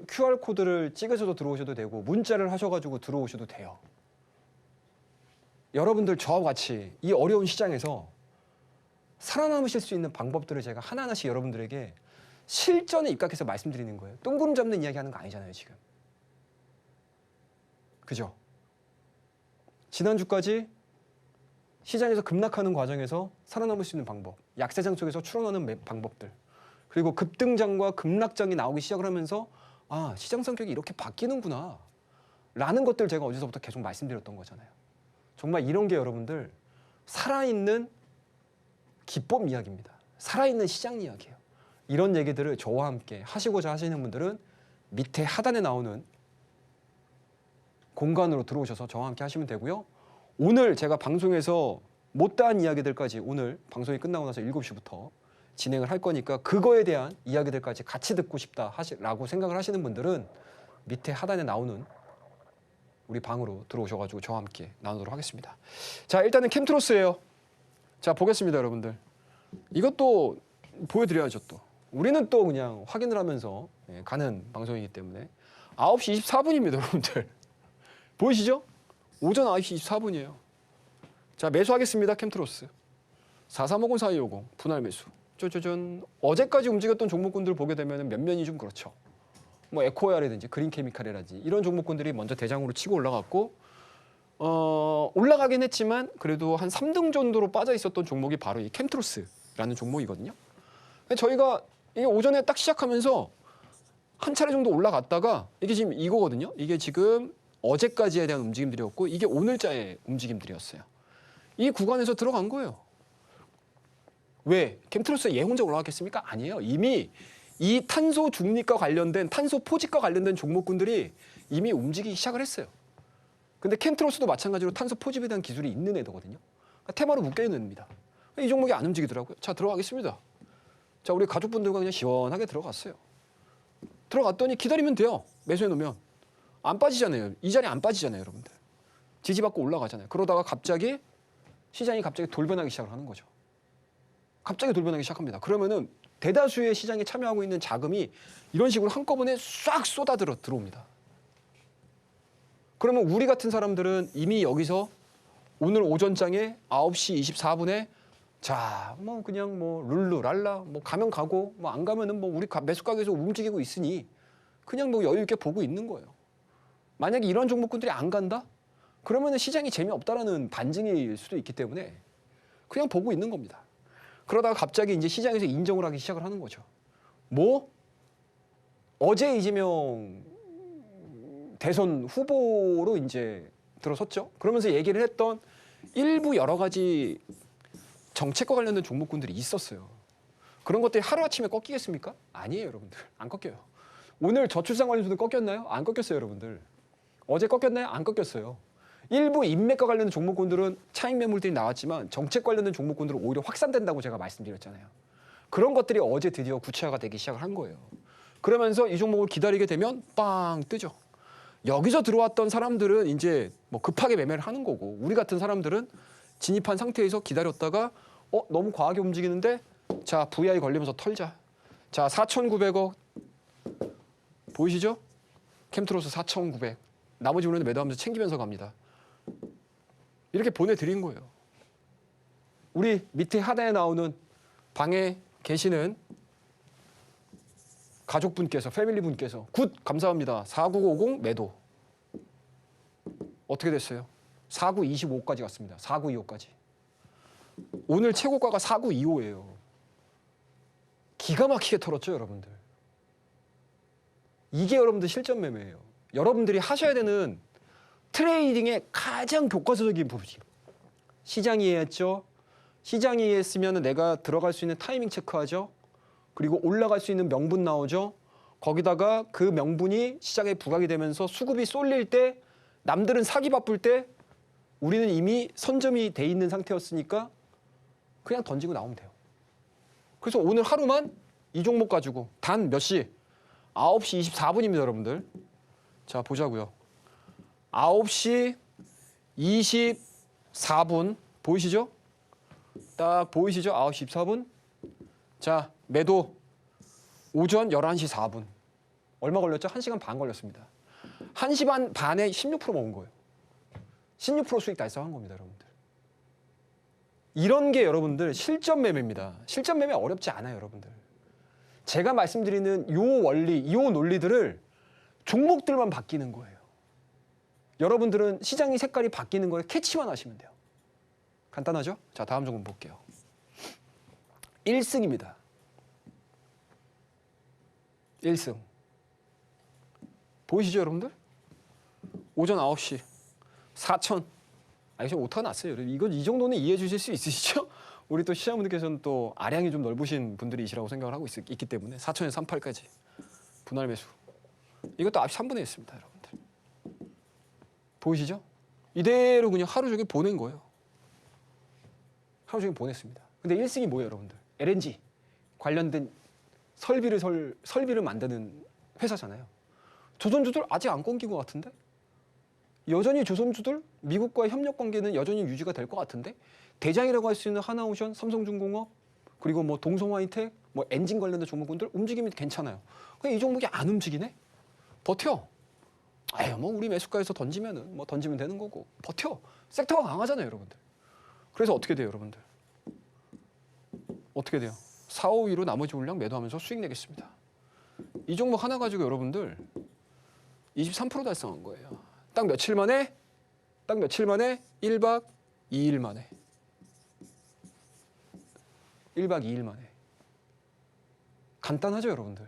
QR코드를 찍으셔도 들어오셔도 되고 문자를 하셔가지고 들어오셔도 돼요. 여러분들 저와 같이 이 어려운 시장에서 살아남으실 수 있는 방법들을 제가 하나하나씩 여러분들에게 실전에 입각해서 말씀드리는 거예요. 뜬구름 잡는 이야기 하는 거 아니잖아요, 지금. 그죠? 지난주까지 시장에서 급락하는 과정에서 살아남을 수 있는 방법, 약세장 속에서 추론하는 방법들, 그리고 급등장과 급락장이 나오기 시작을 하면서 아, 시장 성격이 이렇게 바뀌는구나 라는 것들 제가 어디서부터 계속 말씀드렸던 거잖아요. 정말 이런 게 여러분들 살아있는 기법 이야기입니다. 살아있는 시장 이야기예요. 이런 얘기들을 저와 함께 하시고자 하시는 분들은 밑에 하단에 나오는 공간으로 들어오셔서 저와 함께 하시면 되고요. 오늘 제가 방송에서 못다한 이야기들까지 오늘 방송이 끝나고 나서 7시부터 진행을 할 거니까 그거에 대한 이야기들까지 같이 듣고 싶다라고 생각을 하시는 분들은 밑에 하단에 나오는 우리 방으로 들어오셔가지고 저와 함께 나누도록 하겠습니다. 자, 일단은 캠트로스예요. 자, 보겠습니다, 여러분들. 이것도 보여드려야죠, 또. 우리는 또 그냥 확인을 하면서 가는 방송이기 때문에 9시 24분입니다, 여러분들. 보이시죠? 오전 9시 24분이에요. 자, 매수하겠습니다, 캠트로스. 4350, 4250, 분할 매수. 짜자잔. 어제까지 움직였던 종목군들 보게 되면 면면이 좀 그렇죠. 뭐 에코야라든지 그린케미칼이라든지 이런 종목군들이 먼저 대장으로 치고 올라갔고 올라가긴 했지만 그래도 한 3등 정도로 빠져 있었던 종목이 바로 이 캠트로스라는 종목이거든요. 저희가 이게 오전에 딱 시작하면서 한 차례 정도 올라갔다가 이게 지금 이거거든요. 이게 지금 어제까지에 대한 움직임들이었고 이게 오늘자의 움직임들이었어요. 이 구간에서 들어간 거예요. 왜? 캠트로스가 얘 혼자 올라갔겠습니까? 아니에요. 이미 이 탄소 중립과 관련된 탄소 포집과 관련된 종목군들이 이미 움직이기 시작을 했어요. 근데 캠트로스도 마찬가지로 탄소 포집에 대한 기술이 있는 애들거든요. 그러니까 테마로 묶여있는 애입니다. 이 종목이 안 움직이더라고요. 자, 들어가겠습니다. 자, 우리 가족분들과 그냥 시원하게 들어갔어요. 들어갔더니 기다리면 돼요. 매수해 놓으면. 안 빠지잖아요. 이 자리에 안 빠지잖아요, 여러분들. 지지받고 올라가잖아요. 그러다가 갑자기 시장이 갑자기 돌변하기 시작을 하는 거죠. 갑자기 돌변하기 시작합니다. 그러면은 대다수의 시장에 참여하고 있는 자금이 이런 식으로 한꺼번에 싹 들어옵니다. 그러면 우리 같은 사람들은 이미 여기서 오늘 오전장에 9시 24분에 자, 뭐 그냥 뭐 룰루랄라 뭐 가면 가고 뭐 안 가면은 뭐 우리 매수 가게에서 움직이고 있으니 그냥 뭐 여유 있게 보고 있는 거예요. 만약에 이런 종목군들이 안 간다? 그러면은 시장이 재미없다라는 반증일 수도 있기 때문에 그냥 보고 있는 겁니다. 그러다가 갑자기 이제 시장에서 인정을 하기 시작을 하는 거죠. 뭐? 어제 이재명 대선 후보로 이제 들어섰죠. 그러면서 얘기를 했던 일부 여러 가지 정책과 관련된 종목군들이 있었어요. 그런 것들이 하루아침에 꺾이겠습니까? 아니에요, 여러분들. 안 꺾여요. 오늘 저출산 관련주도 꺾였나요? 안 꺾였어요, 여러분들. 어제 꺾였나요? 안 꺾였어요. 일부 인맥과 관련된 종목군들은 차익 매물들이 나왔지만 정책 관련된 종목군들은 오히려 확산된다고 제가 말씀드렸잖아요. 그런 것들이 어제 드디어 구체화가 되기 시작을 한 거예요. 그러면서 이 종목을 기다리게 되면 빵 뜨죠. 여기서 들어왔던 사람들은 이제 뭐 급하게 매매를 하는 거고, 우리 같은 사람들은 진입한 상태에서 기다렸다가 너무 과하게 움직이는데, 자 VI 걸리면서 털자. 자 4,900억 보이시죠? 캠트로스 4,900. 나머지 우리는 매도하면서 챙기면서 갑니다. 이렇게 보내드린 거예요. 우리 밑에 하단에 나오는 방에 계시는 가족분께서, 패밀리분께서 굿 감사합니다. 4950 매도. 어떻게 됐어요? 4925까지 갔습니다. 4925까지. 오늘 최고가가 4925예요. 기가 막히게 털었죠, 여러분들. 이게 여러분들 실전 매매예요. 여러분들이 하셔야 되는 트레이딩의 가장 교과서적인 부분이 시장이 이해했죠. 시장이 이해했으면 내가 들어갈 수 있는 타이밍 체크하죠. 그리고 올라갈 수 있는 명분 나오죠. 거기다가 그 명분이 시장에 부각이 되면서 수급이 쏠릴 때, 남들은 사기 바쁠 때 우리는 이미 선점이 돼 있는 상태였으니까 그냥 던지고 나오면 돼요. 그래서 오늘 하루만 이 종목 가지고 단 몇 시? 9시 24분입니다, 여러분들. 자, 보자고요. 9시 24분 보이시죠? 딱 보이시죠? 9시 24분. 자, 매도 오전 11시 4분. 얼마 걸렸죠? 1시간 반 걸렸습니다. 1시간 반에 16% 먹은 거예요. 16% 수익 달성한 겁니다, 여러분들. 이런 게 여러분들 실전 매매입니다. 실전 매매 어렵지 않아요, 여러분들. 제가 말씀드리는 요 원리, 요 논리들을 종목들만 바뀌는 거예요. 여러분들은 시장이 색깔이 바뀌는 거에 캐치만 하시면 돼요. 간단하죠? 자, 다음 종목 볼게요. 1승입니다. 1승. 보이시죠, 여러분들? 오전 9시 4천. 지금 오타가 났어요. 이거 이 정도는 이해해 주실 수 있으시죠? 우리 또 시청자분들께서는 또 아량이 좀 넓으신 분들이시라고 생각을 하고 있기 때문에 4천에서 38까지 분할 매수. 이것도 앞이 3분의 1습니다, 여러분들. 보이시죠? 이대로 그냥 하루 종일 보낸 거예요. 하루 종일 보냈습니다. 근데 1승이 뭐예요, 여러분들? LNG 관련된 설비를 만드는 회사잖아요. 조선주들 아직 안 끊긴 것 같은데? 여전히 조선주들 미국과의 협력 관계는 여전히 유지가 될 것 같은데? 대장이라고 할 수 있는 하나오션, 삼성중공업, 그리고 뭐 동성화이텍, 뭐 엔진 관련된 종목군들 움직임이 괜찮아요. 근데 이 종목이 안 움직이네? 버텨. 뭐 우리 매수가에서 던지면은 뭐 던지면 되는 거고 버텨. 섹터가 강하잖아요, 여러분들. 그래서 어떻게 돼요, 여러분들? 어떻게 돼요? 4, 5위로 나머지 물량 매도하면서 수익 내겠습니다. 이 종목 하나 가지고 여러분들 23% 달성한 거예요. 딱 며칠 만에 1박 2일 만에 1박 2일 만에. 간단하죠, 여러분들?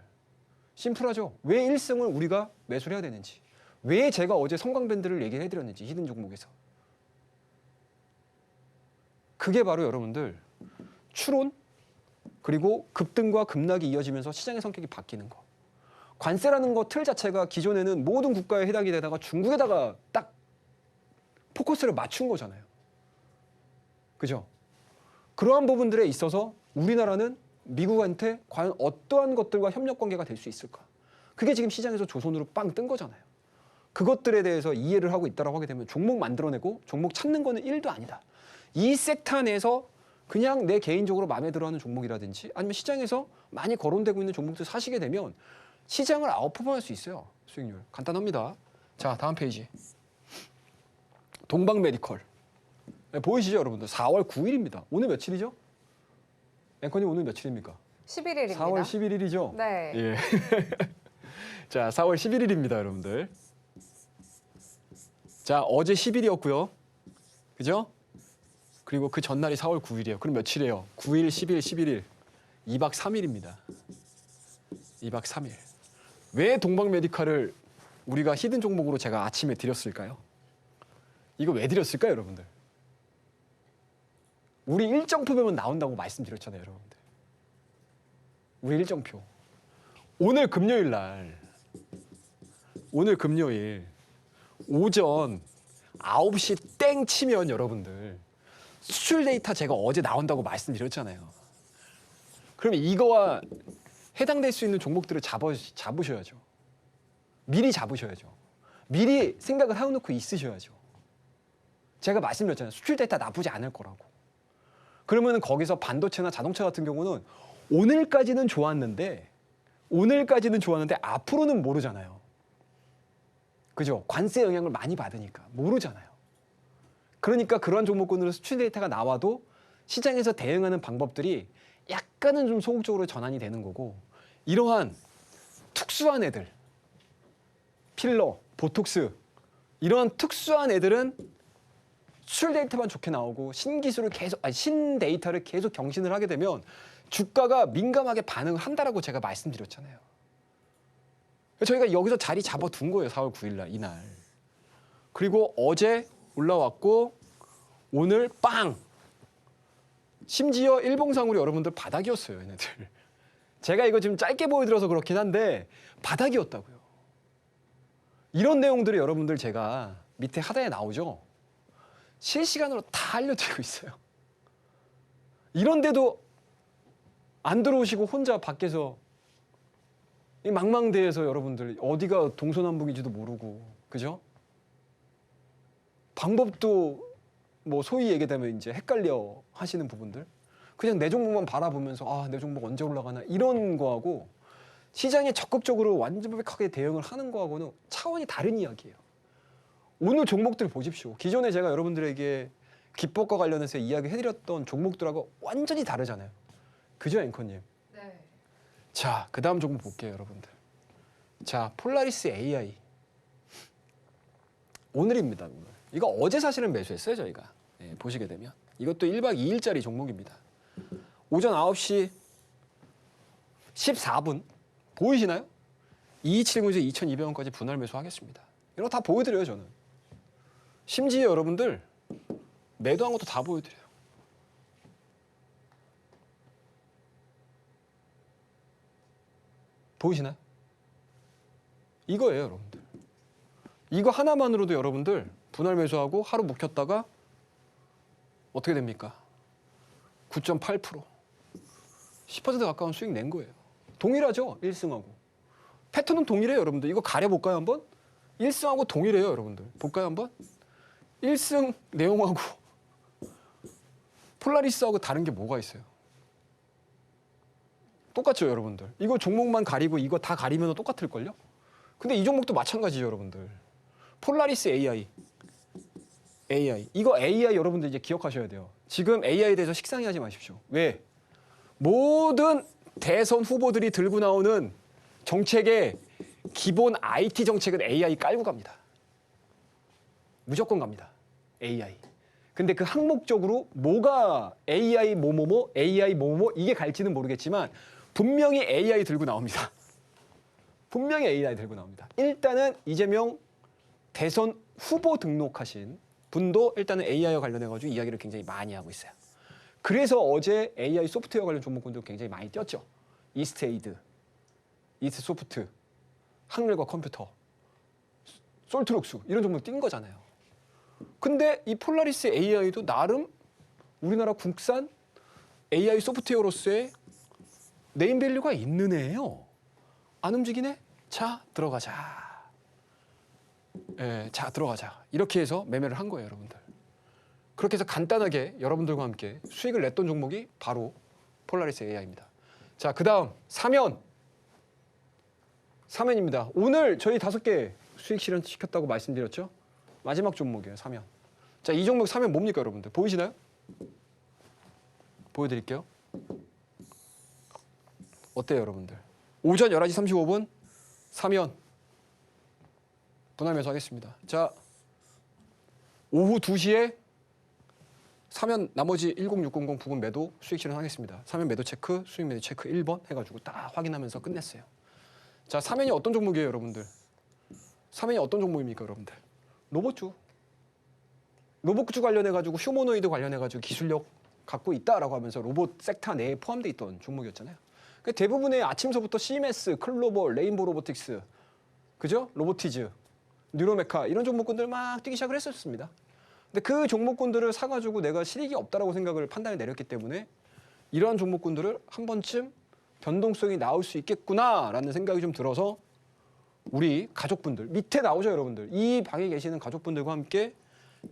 심플하죠? 왜 1승을 우리가 매수를 해야 되는지, 왜 제가 어제 성광밴드를 얘기를 해드렸는지, 히든 종목에서. 그게 바로 여러분들 추론, 그리고 급등과 급락이 이어지면서 시장의 성격이 바뀌는 거. 관세라는 거 틀 자체가 기존에는 모든 국가에 해당이 되다가 중국에다가 딱 포커스를 맞춘 거잖아요. 그죠? 그러한 부분들에 있어서 우리나라는 미국한테 과연 어떠한 것들과 협력 관계가 될 수 있을까? 그게 지금 시장에서 조선으로 빵 뜬 거잖아요. 그것들에 대해서 이해를 하고 있다라고 하게 되면 종목 만들어내고 종목 찾는 거는 1도 아니다. 이 섹터 내에서 그냥 내 개인적으로 마음에 들어하는 종목이라든지 아니면 시장에서 많이 거론되고 있는 종목들 사시게 되면 시장을 아웃퍼폼할 수 있어요. 수익률. 간단합니다. 자, 다음 페이지. 동방메디컬. 네, 보이시죠, 여러분들? 4월 9일입니다. 오늘 며칠이죠? 앵커님 오늘 며칠입니까? 11일입니다. 4월 11일이죠? 네. 예. 자, 4월 11일입니다, 여러분들. 자, 어제 10일이었고요. 그죠? 그리고 그 전날이 4월 9일이에요. 그럼 며칠이에요? 9일, 10일, 11일. 2박 3일입니다. 2박 3일. 왜 동방메디칼을 우리가 히든 종목으로 제가 아침에 드렸을까요? 이거 왜 드렸을까요, 여러분들? 우리 일정표면 나온다고 말씀드렸잖아요, 여러분들. 우리 일정표. 오늘 금요일 오전 9시 땡 치면 여러분들 수출 데이터 제가 어제 나온다고 말씀드렸잖아요. 그러면 이거와 해당될 수 있는 종목들을 잡으셔야죠. 미리 잡으셔야죠. 미리 생각을 해놓고 있으셔야죠. 제가 말씀드렸잖아요. 수출 데이터 나쁘지 않을 거라고. 그러면 거기서 반도체나 자동차 같은 경우는 오늘까지는 좋았는데 앞으로는 모르잖아요. 그죠? 관세 영향을 많이 받으니까 모르잖아요. 그러니까 그러한 종목군으로 수출 데이터가 나와도 시장에서 대응하는 방법들이 약간은 좀 소극적으로 전환이 되는 거고, 이러한 특수한 애들, 필러, 보톡스, 이러한 특수한 애들은 수출 데이터만 좋게 나오고 신 데이터를 계속 경신을 하게 되면 주가가 민감하게 반응을 한다라고 제가 말씀드렸잖아요. 저희가 여기서 자리 잡아둔 거예요. 4월 9일 날 이날. 그리고 어제 올라왔고 오늘 빵! 심지어 일봉상으로 여러분들 바닥이었어요. 얘네들. 제가 이거 지금 짧게 보여드려서 그렇긴 한데 바닥이었다고요. 이런 내용들이 여러분들 제가 밑에 하단에 나오죠. 실시간으로 다 알려드리고 있어요. 이런데도 안 들어오시고 혼자 밖에서 이 망망대해서 여러분들 어디가 동서남북인지도 모르고, 그죠? 방법도 뭐 소위 얘기되면 이제 헷갈려 하시는 부분들, 그냥 내 종목만 바라보면서 내 종목 언제 올라가나 이런 거하고 시장에 적극적으로 완벽하게 대응을 하는 거하고는 차원이 다른 이야기예요. 오늘 종목들 보십시오. 기존에 제가 여러분들에게 기법과 관련해서 이야기해드렸던 종목들하고 완전히 다르잖아요. 그죠, 앵커님? 네. 자, 그 다음 종목 볼게요, 여러분들. 자, 폴라리스 AI. 오늘입니다, 오늘. 이거 어제 사실은 매수했어요, 저희가. 네, 보시게 되면. 이것도 1박 2일짜리 종목입니다. 오전 9시 14분. 보이시나요? 2270에서 2200원까지 분할 매수하겠습니다. 이런 거 다 보여드려요, 저는. 심지어 여러분들 매도한 것도 다 보여드려요. 보이시나요? 이거예요, 여러분들. 이거 하나만으로도 여러분들 분할 매수하고 하루 묵혔다가 어떻게 됩니까? 9.8%. 10% 가까운 수익 낸 거예요. 동일하죠? 1승하고. 패턴은 동일해요, 여러분들. 이거 가려볼까요, 한번? 1승하고 동일해요, 여러분들. 볼까요, 한번? 1승 내용하고 폴라리스하고 다른 게 뭐가 있어요? 똑같죠, 여러분들. 이거 종목만 가리고 이거 다 가리면 똑같을걸요? 근데 이 종목도 마찬가지죠, 여러분들. 폴라리스 AI. 이거 AI 여러분들 이제 기억하셔야 돼요. 지금 AI에 대해서 식상해하지 마십시오. 왜? 모든 대선 후보들이 들고 나오는 정책의 기본 IT 정책은 AI 깔고 갑니다. 무조건 갑니다. AI. 근데 그 항목적으로 뭐가 AI 뭐뭐뭐, AI 뭐뭐뭐 이게 갈지는 모르겠지만 분명히 AI 들고 나옵니다. 분명히 AI 들고 나옵니다. 일단은 이재명 대선 후보 등록하신 분도 일단은 AI와 관련해가지고 이야기를 굉장히 많이 하고 있어요. 그래서 어제 AI 소프트웨어 관련 종목군도 굉장히 많이 뛰었죠. 이스트에이드, 이스트소프트, 학렬과 컴퓨터, 솔트록스 이런 종목 뛴 거잖아요. 근데 이 폴라리스 AI도 나름 우리나라 국산 AI 소프트웨어로서의 네임밸류가 있는 애예요. 안 움직이네? 자, 들어가자. 자, 들어가자. 이렇게 해서 매매를 한 거예요, 여러분들. 그렇게 해서 간단하게 여러분들과 함께 수익을 냈던 종목이 바로 폴라리스 AI입니다. 자, 그 다음 사면입니다. 오늘 저희 5개 수익 실현시켰다고 말씀드렸죠? 마지막 종목이에요, 사면. 자, 이 종목 사면 뭡니까, 여러분들? 보이시나요? 보여드릴게요. 어때요, 여러분들? 오전 11시 35분 사면 분할 매수하겠습니다. 자, 오후 2시에 사면 나머지 10600 부분 매도 수익 실현하겠습니다. 사면 매도 체크, 수익 매도 체크 1번 해가지고 딱 확인하면서 끝냈어요. 자, 사면이 어떤 종목이에요, 여러분들? 사면이 어떤 종목입니까, 여러분들? 로봇주 관련해가지고 휴머노이드 관련해가지고 기술력 갖고 있다라고 하면서 로봇 섹터 내에 포함되어 있던 종목이었잖아요. 그러니까 대부분의 아침서부터 CMS, 클로버, 레인보 로보틱스, 그죠? 로보티즈, 뉴로메카 이런 종목군들 막 뛰기 시작을 했었습니다. 근데 그 종목군들을 사가지고 내가 실익이 없다라고 생각을 판단을 내렸기 때문에 이러한 종목군들을 한 번쯤 변동성이 나올 수 있겠구나라는 생각이 좀 들어서 우리 가족분들, 밑에 나오죠 여러분들. 이 방에 계시는 가족분들과 함께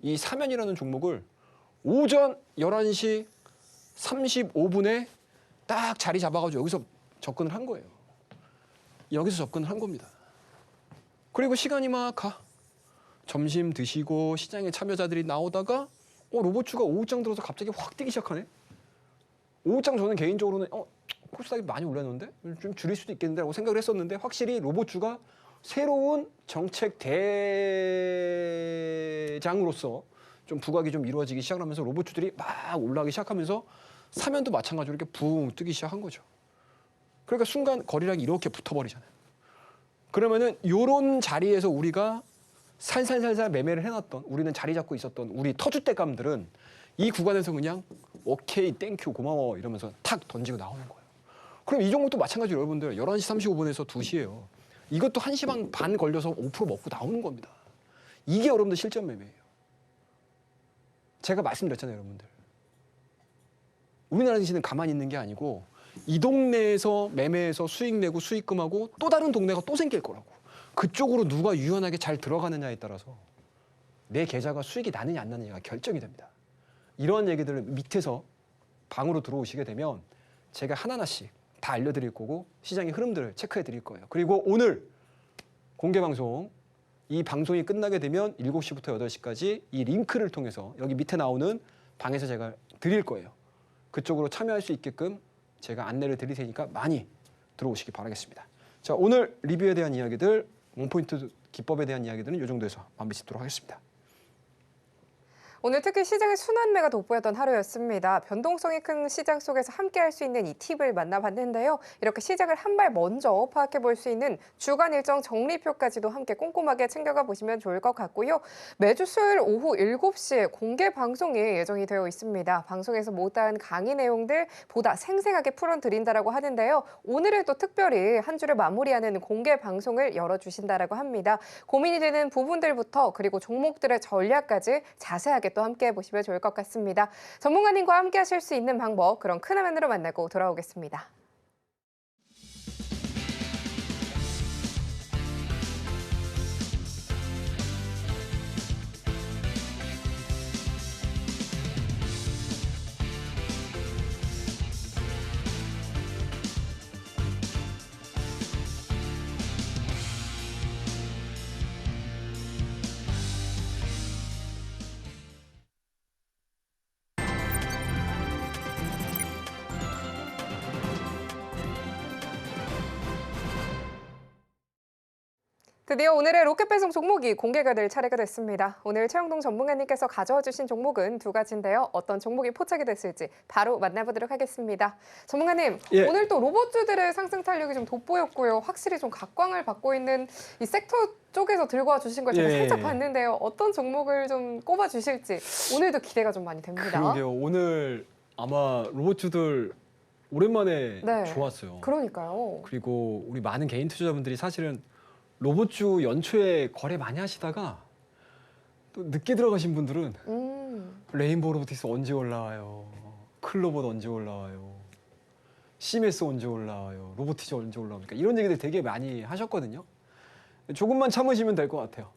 이 사면이라는 종목을 오전 11시 35분에 딱 자리 잡아가지고 여기서 접근을 한 거예요. 여기서 접근을 한 겁니다. 그리고 시간이 막 가. 점심 드시고 시장에 참여자들이 나오다가 로봇주가 오후장 들어서 갑자기 확 뛰기 시작하네. 오후장 저는 개인적으로는 코스닥이 많이 올랐는데 좀 줄일 수도 있겠는데라고 생각을 했었는데 확실히 로봇주가 새로운 정책 대장으로서 좀 부각이 좀 이루어지기 시작하면서 로봇주들이 막 올라가기 시작하면서 사면도 마찬가지로 이렇게 붕 뜨기 시작한 거죠. 그러니까 순간 거래량이 이렇게 붙어버리잖아요. 그러면은 이런 자리에서 우리가 살살살살 매매를 해놨던 우리는 자리 잡고 있었던 우리 터줏대감들은 이 구간에서 그냥 오케이 땡큐 고마워 이러면서 탁 던지고 나오는 거예요. 그럼 이 종목도 마찬가지로 여러분들 11시 35분에서 2시예요. 이것도 1시 반 걸려서 5% 먹고 나오는 겁니다. 이게 여러분들 실전 매매예요. 제가 말씀드렸잖아요, 여러분들. 우리나라 증시는 가만히 있는 게 아니고 이 동네에서 매매해서 수익 내고 수익금하고 또 다른 동네가 또 생길 거라고. 그쪽으로 누가 유연하게 잘 들어가느냐에 따라서 내 계좌가 수익이 나느냐 안 나느냐가 결정이 됩니다. 이러한 얘기들을 밑에서 방으로 들어오시게 되면 제가 하나하나씩 다 알려드릴 거고 시장의 흐름들을 체크해 드릴 거예요. 그리고 오늘 공개방송 이 방송이 끝나게 되면 7시부터 8시까지 이 링크를 통해서 여기 밑에 나오는 방에서 제가 드릴 거예요. 그쪽으로 참여할 수 있게끔 제가 안내를 드릴 테니까 많이 들어오시기 바라겠습니다. 자, 오늘 리뷰에 대한 이야기들, 원포인트 기법에 대한 이야기들은 이 정도에서 마무리 짓도록 하겠습니다. 오늘 특히 시장의 순환매가 돋보였던 하루였습니다. 변동성이 큰 시장 속에서 함께 할 수 있는 이 팁을 만나봤는데요. 이렇게 시장을 한 발 먼저 파악해 볼 수 있는 주간 일정 정리표까지도 함께 꼼꼼하게 챙겨가 보시면 좋을 것 같고요. 매주 수요일 오후 7시에 공개 방송이 예정이 되어 있습니다. 방송에서 못다한 강의 내용들 보다 생생하게 풀어드린다라고 하는데요. 오늘은 또 특별히 한 주를 마무리하는 공개 방송을 열어주신다라고 합니다. 고민이 되는 부분들부터 그리고 종목들의 전략까지 자세하게 또 함께 보시면 좋을 것 같습니다. 전문가님과 함께 하실 수 있는 방법, 그런 큰 화면으로 만나고 돌아오겠습니다. 드디어 오늘의 로켓 배송 종목이 공개가 될 차례가 됐습니다. 오늘 최영동 전문가님께서 가져와 주신 종목은 두 가지인데요. 어떤 종목이 포착이 됐을지 바로 만나보도록 하겠습니다. 전문가님, 예. 오늘 또 로봇주들의 상승 탄력이 좀 돋보였고요. 확실히 좀 각광을 받고 있는 이 섹터 쪽에서 들고 와 주신 걸 제가 예. 살짝 봤는데요. 어떤 종목을 좀 꼽아 주실지 오늘도 기대가 좀 많이 됩니다. 그러게요. 오늘 아마 로봇주들 오랜만에 네. 좋았어요. 그러니까요. 그리고 우리 많은 개인 투자자분들이 사실은 로봇주 연초에 거래 많이 하시다가 또 늦게 들어가신 분들은 레인보우 로보틱스 언제 올라와요? 클로봇 언제 올라와요? CMS 언제 올라와요? 로보티즈 언제 올라옵니까? 이런 얘기들 되게 많이 하셨거든요. 조금만 참으시면 될 것 같아요.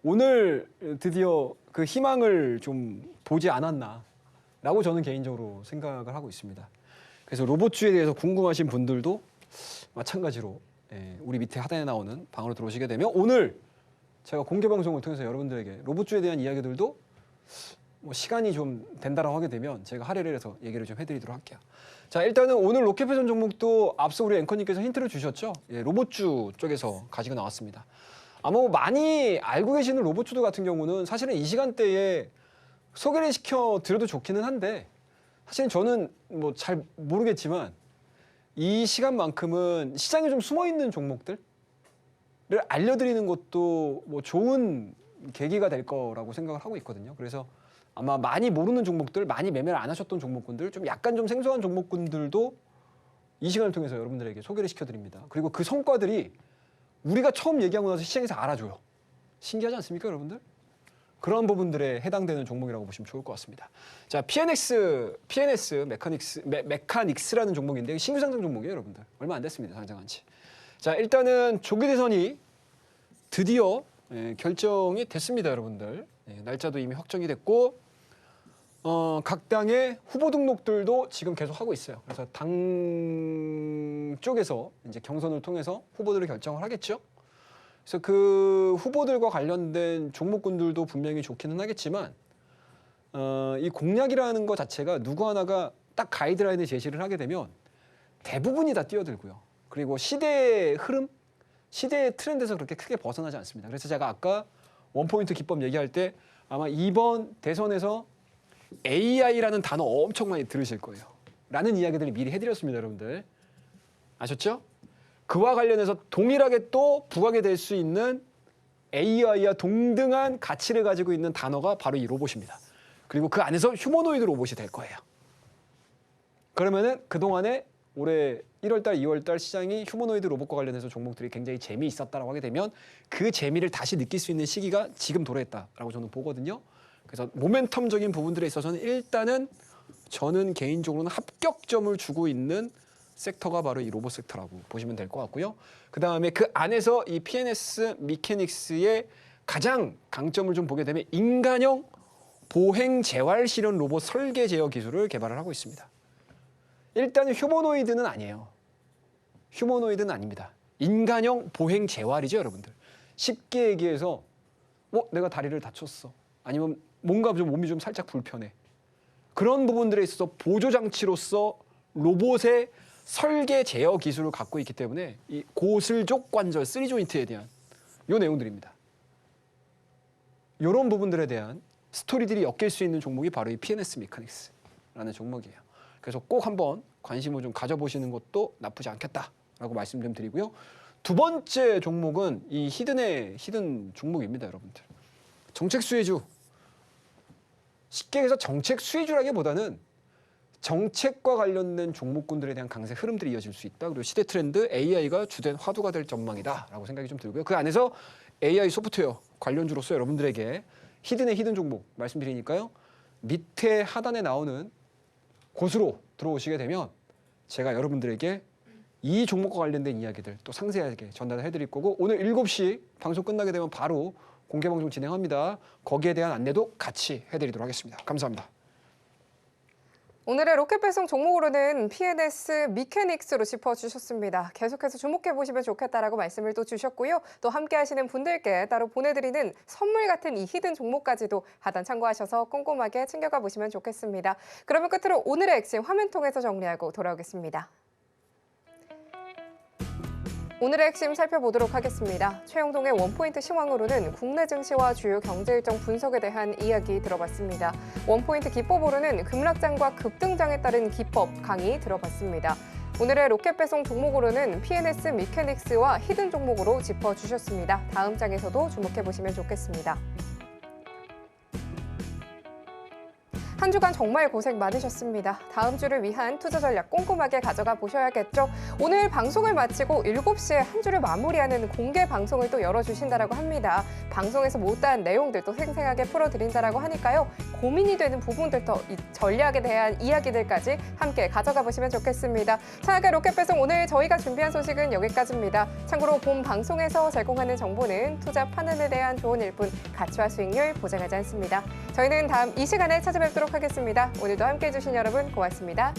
오늘 드디어 그 희망을 좀 보지 않았나라고 저는 개인적으로 생각을 하고 있습니다. 그래서 로봇주에 대해서 궁금하신 분들도 마찬가지로 우리 밑에 하단에 나오는 방으로 들어오시게 되면 오늘 제가 공개 방송을 통해서 여러분들에게 로봇주에 대한 이야기들도 뭐 시간이 좀 된다라고 하게 되면 제가 할애를 해서 얘기를 좀 해드리도록 할게요. 자, 일단은 오늘 로켓 배송 종목도 앞서 우리 앵커님께서 힌트를 주셨죠. 로봇주 쪽에서 가지고 나왔습니다. 아마 뭐 많이 알고 계시는 로봇주들 같은 경우는 사실은 이 시간대에 소개를 시켜 드려도 좋기는 한데 사실 저는 뭐 잘 모르겠지만 이 시간만큼은 시장에 좀 숨어 있는 종목들을 알려드리는 것도 뭐 좋은 계기가 될 거라고 생각을 하고 있거든요. 그래서 아마 많이 모르는 종목들, 많이 매매를 안 하셨던 종목군들, 좀 약간 좀 생소한 종목군들도 이 시간을 통해서 여러분들에게 소개를 시켜드립니다. 그리고 그 성과들이 우리가 처음 얘기하고 나서 시장에서 알아줘요. 신기하지 않습니까, 여러분들? 그런 부분들에 해당되는 종목이라고 보시면 좋을 것 같습니다. 자, PNS 메카닉스라는 종목인데 신규 상장 종목이에요, 여러분들. 얼마 안 됐습니다, 상장한 지. 자, 일단은 조기 대선이 드디어 결정이 됐습니다, 여러분들. 날짜도 이미 확정이 됐고 각 당의 후보 등록들도 지금 계속 하고 있어요. 그래서 당 쪽에서 이제 경선을 통해서 후보들을 결정을 하겠죠. 그래서 그 후보들과 관련된 종목군들도 분명히 좋기는 하겠지만 이 공약이라는 것 자체가 누구 하나가 딱 가이드라인을 제시를 하게 되면 대부분이 다 뛰어들고요. 그리고 시대의 흐름, 시대의 트렌드에서 그렇게 크게 벗어나지 않습니다. 그래서 제가 아까 원포인트 기법 얘기할 때 아마 이번 대선에서 AI라는 단어 엄청 많이 들으실 거예요. 라는 이야기들을 미리 해드렸습니다, 여러분들. 아셨죠? 그와 관련해서 동일하게 또 부각이 될 수 있는 AI와 동등한 가치를 가지고 있는 단어가 바로 이 로봇입니다. 그리고 그 안에서 휴머노이드 로봇이 될 거예요. 그러면은 그동안에 올해 1월달, 2월달 시장이 휴머노이드 로봇과 관련해서 종목들이 굉장히 재미있었다라고 하게 되면 그 재미를 다시 느낄 수 있는 시기가 지금 도래했다라고 저는 보거든요. 그래서 모멘텀적인 부분들에 있어서는 일단은 저는 개인적으로는 합격점을 주고 있는 섹터가 바로 이 로봇 섹터라고 보시면 될 것 같고요. 그 다음에 그 안에서 이 PNS 미케닉스의 가장 강점을 좀 보게 되면 인간형 보행 재활 실현 로봇 설계 제어 기술을 개발을 하고 있습니다. 일단은 휴머노이드는 아니에요. 휴머노이드는 아닙니다. 인간형 보행 재활이죠, 여러분들. 쉽게 얘기해서 내가 다리를 다쳤어. 아니면 뭔가 좀 몸이 좀 살짝 불편해. 그런 부분들에 있어서 보조 장치로서 로봇의 설계 제어 기술을 갖고 있기 때문에 이 고슬족 관절 3조인트에 대한 이 내용들입니다. 이런 부분들에 대한 스토리들이 엮일 수 있는 종목이 바로 이 PNS 메카닉스라는 종목이에요. 그래서 꼭 한번 관심을 좀 가져보시는 것도 나쁘지 않겠다라고 말씀 좀 드리고요. 두 번째 종목은 이 히든 종목입니다, 여러분들. 정책 수혜주. 쉽게 해서 정책 수혜주라기보다는 정책과 관련된 종목군들에 대한 강세 흐름들이 이어질 수 있다. 그리고 시대 트렌드 AI가 주된 화두가 될 전망이다라고 생각이 좀 들고요. 그 안에서 AI 소프트웨어 관련주로서 여러분들에게 히든의 히든 종목 말씀드리니까요. 밑에 하단에 나오는 곳으로 들어오시게 되면 제가 여러분들에게 이 종목과 관련된 이야기들 또 상세하게 전달을 해드릴 거고 오늘 7시 방송 끝나게 되면 바로 공개방송 진행합니다. 거기에 대한 안내도 같이 해드리도록 하겠습니다. 감사합니다. 오늘의 로켓 배송 종목으로는 PNS 미케닉스로 짚어주셨습니다. 계속해서 주목해보시면 좋겠다라고 말씀을 또 주셨고요. 또 함께 하시는 분들께 따로 보내드리는 선물 같은 이 히든 종목까지도 하단 참고하셔서 꼼꼼하게 챙겨가 보시면 좋겠습니다. 그러면 끝으로 오늘의 핵심 화면 통해서 정리하고 돌아오겠습니다. 오늘의 핵심 살펴보도록 하겠습니다. 최영동의 원포인트 시황으로는 국내 증시와 주요 경제 일정 분석에 대한 이야기 들어봤습니다. 원포인트 기법으로는 급락장과 급등장에 따른 기법 강의 들어봤습니다. 오늘의 로켓 배송 종목으로는 PNS 미케닉스와 히든 종목으로 짚어주셨습니다. 다음 장에서도 주목해보시면 좋겠습니다. 한 주간 정말 고생 많으셨습니다. 다음 주를 위한 투자 전략 꼼꼼하게 가져가 보셔야겠죠. 오늘 방송을 마치고 7시에 한 주를 마무리하는 공개 방송을 또 열어주신다라고 합니다. 방송에서 못다한 내용들도 생생하게 풀어드린다라고 하니까요. 고민이 되는 부분들도 이 전략에 대한 이야기들까지 함께 가져가 보시면 좋겠습니다. 차악의 로켓 배송 오늘 저희가 준비한 소식은 여기까지입니다. 참고로 본 방송에서 제공하는 정보는 투자 판단에 대한 조언일 뿐 가치와 수익률 보장하지 않습니다. 저희는 다음 이 시간에 찾아뵙도록 하겠습니다. 오늘도 함께해 주신 여러분 고맙습니다.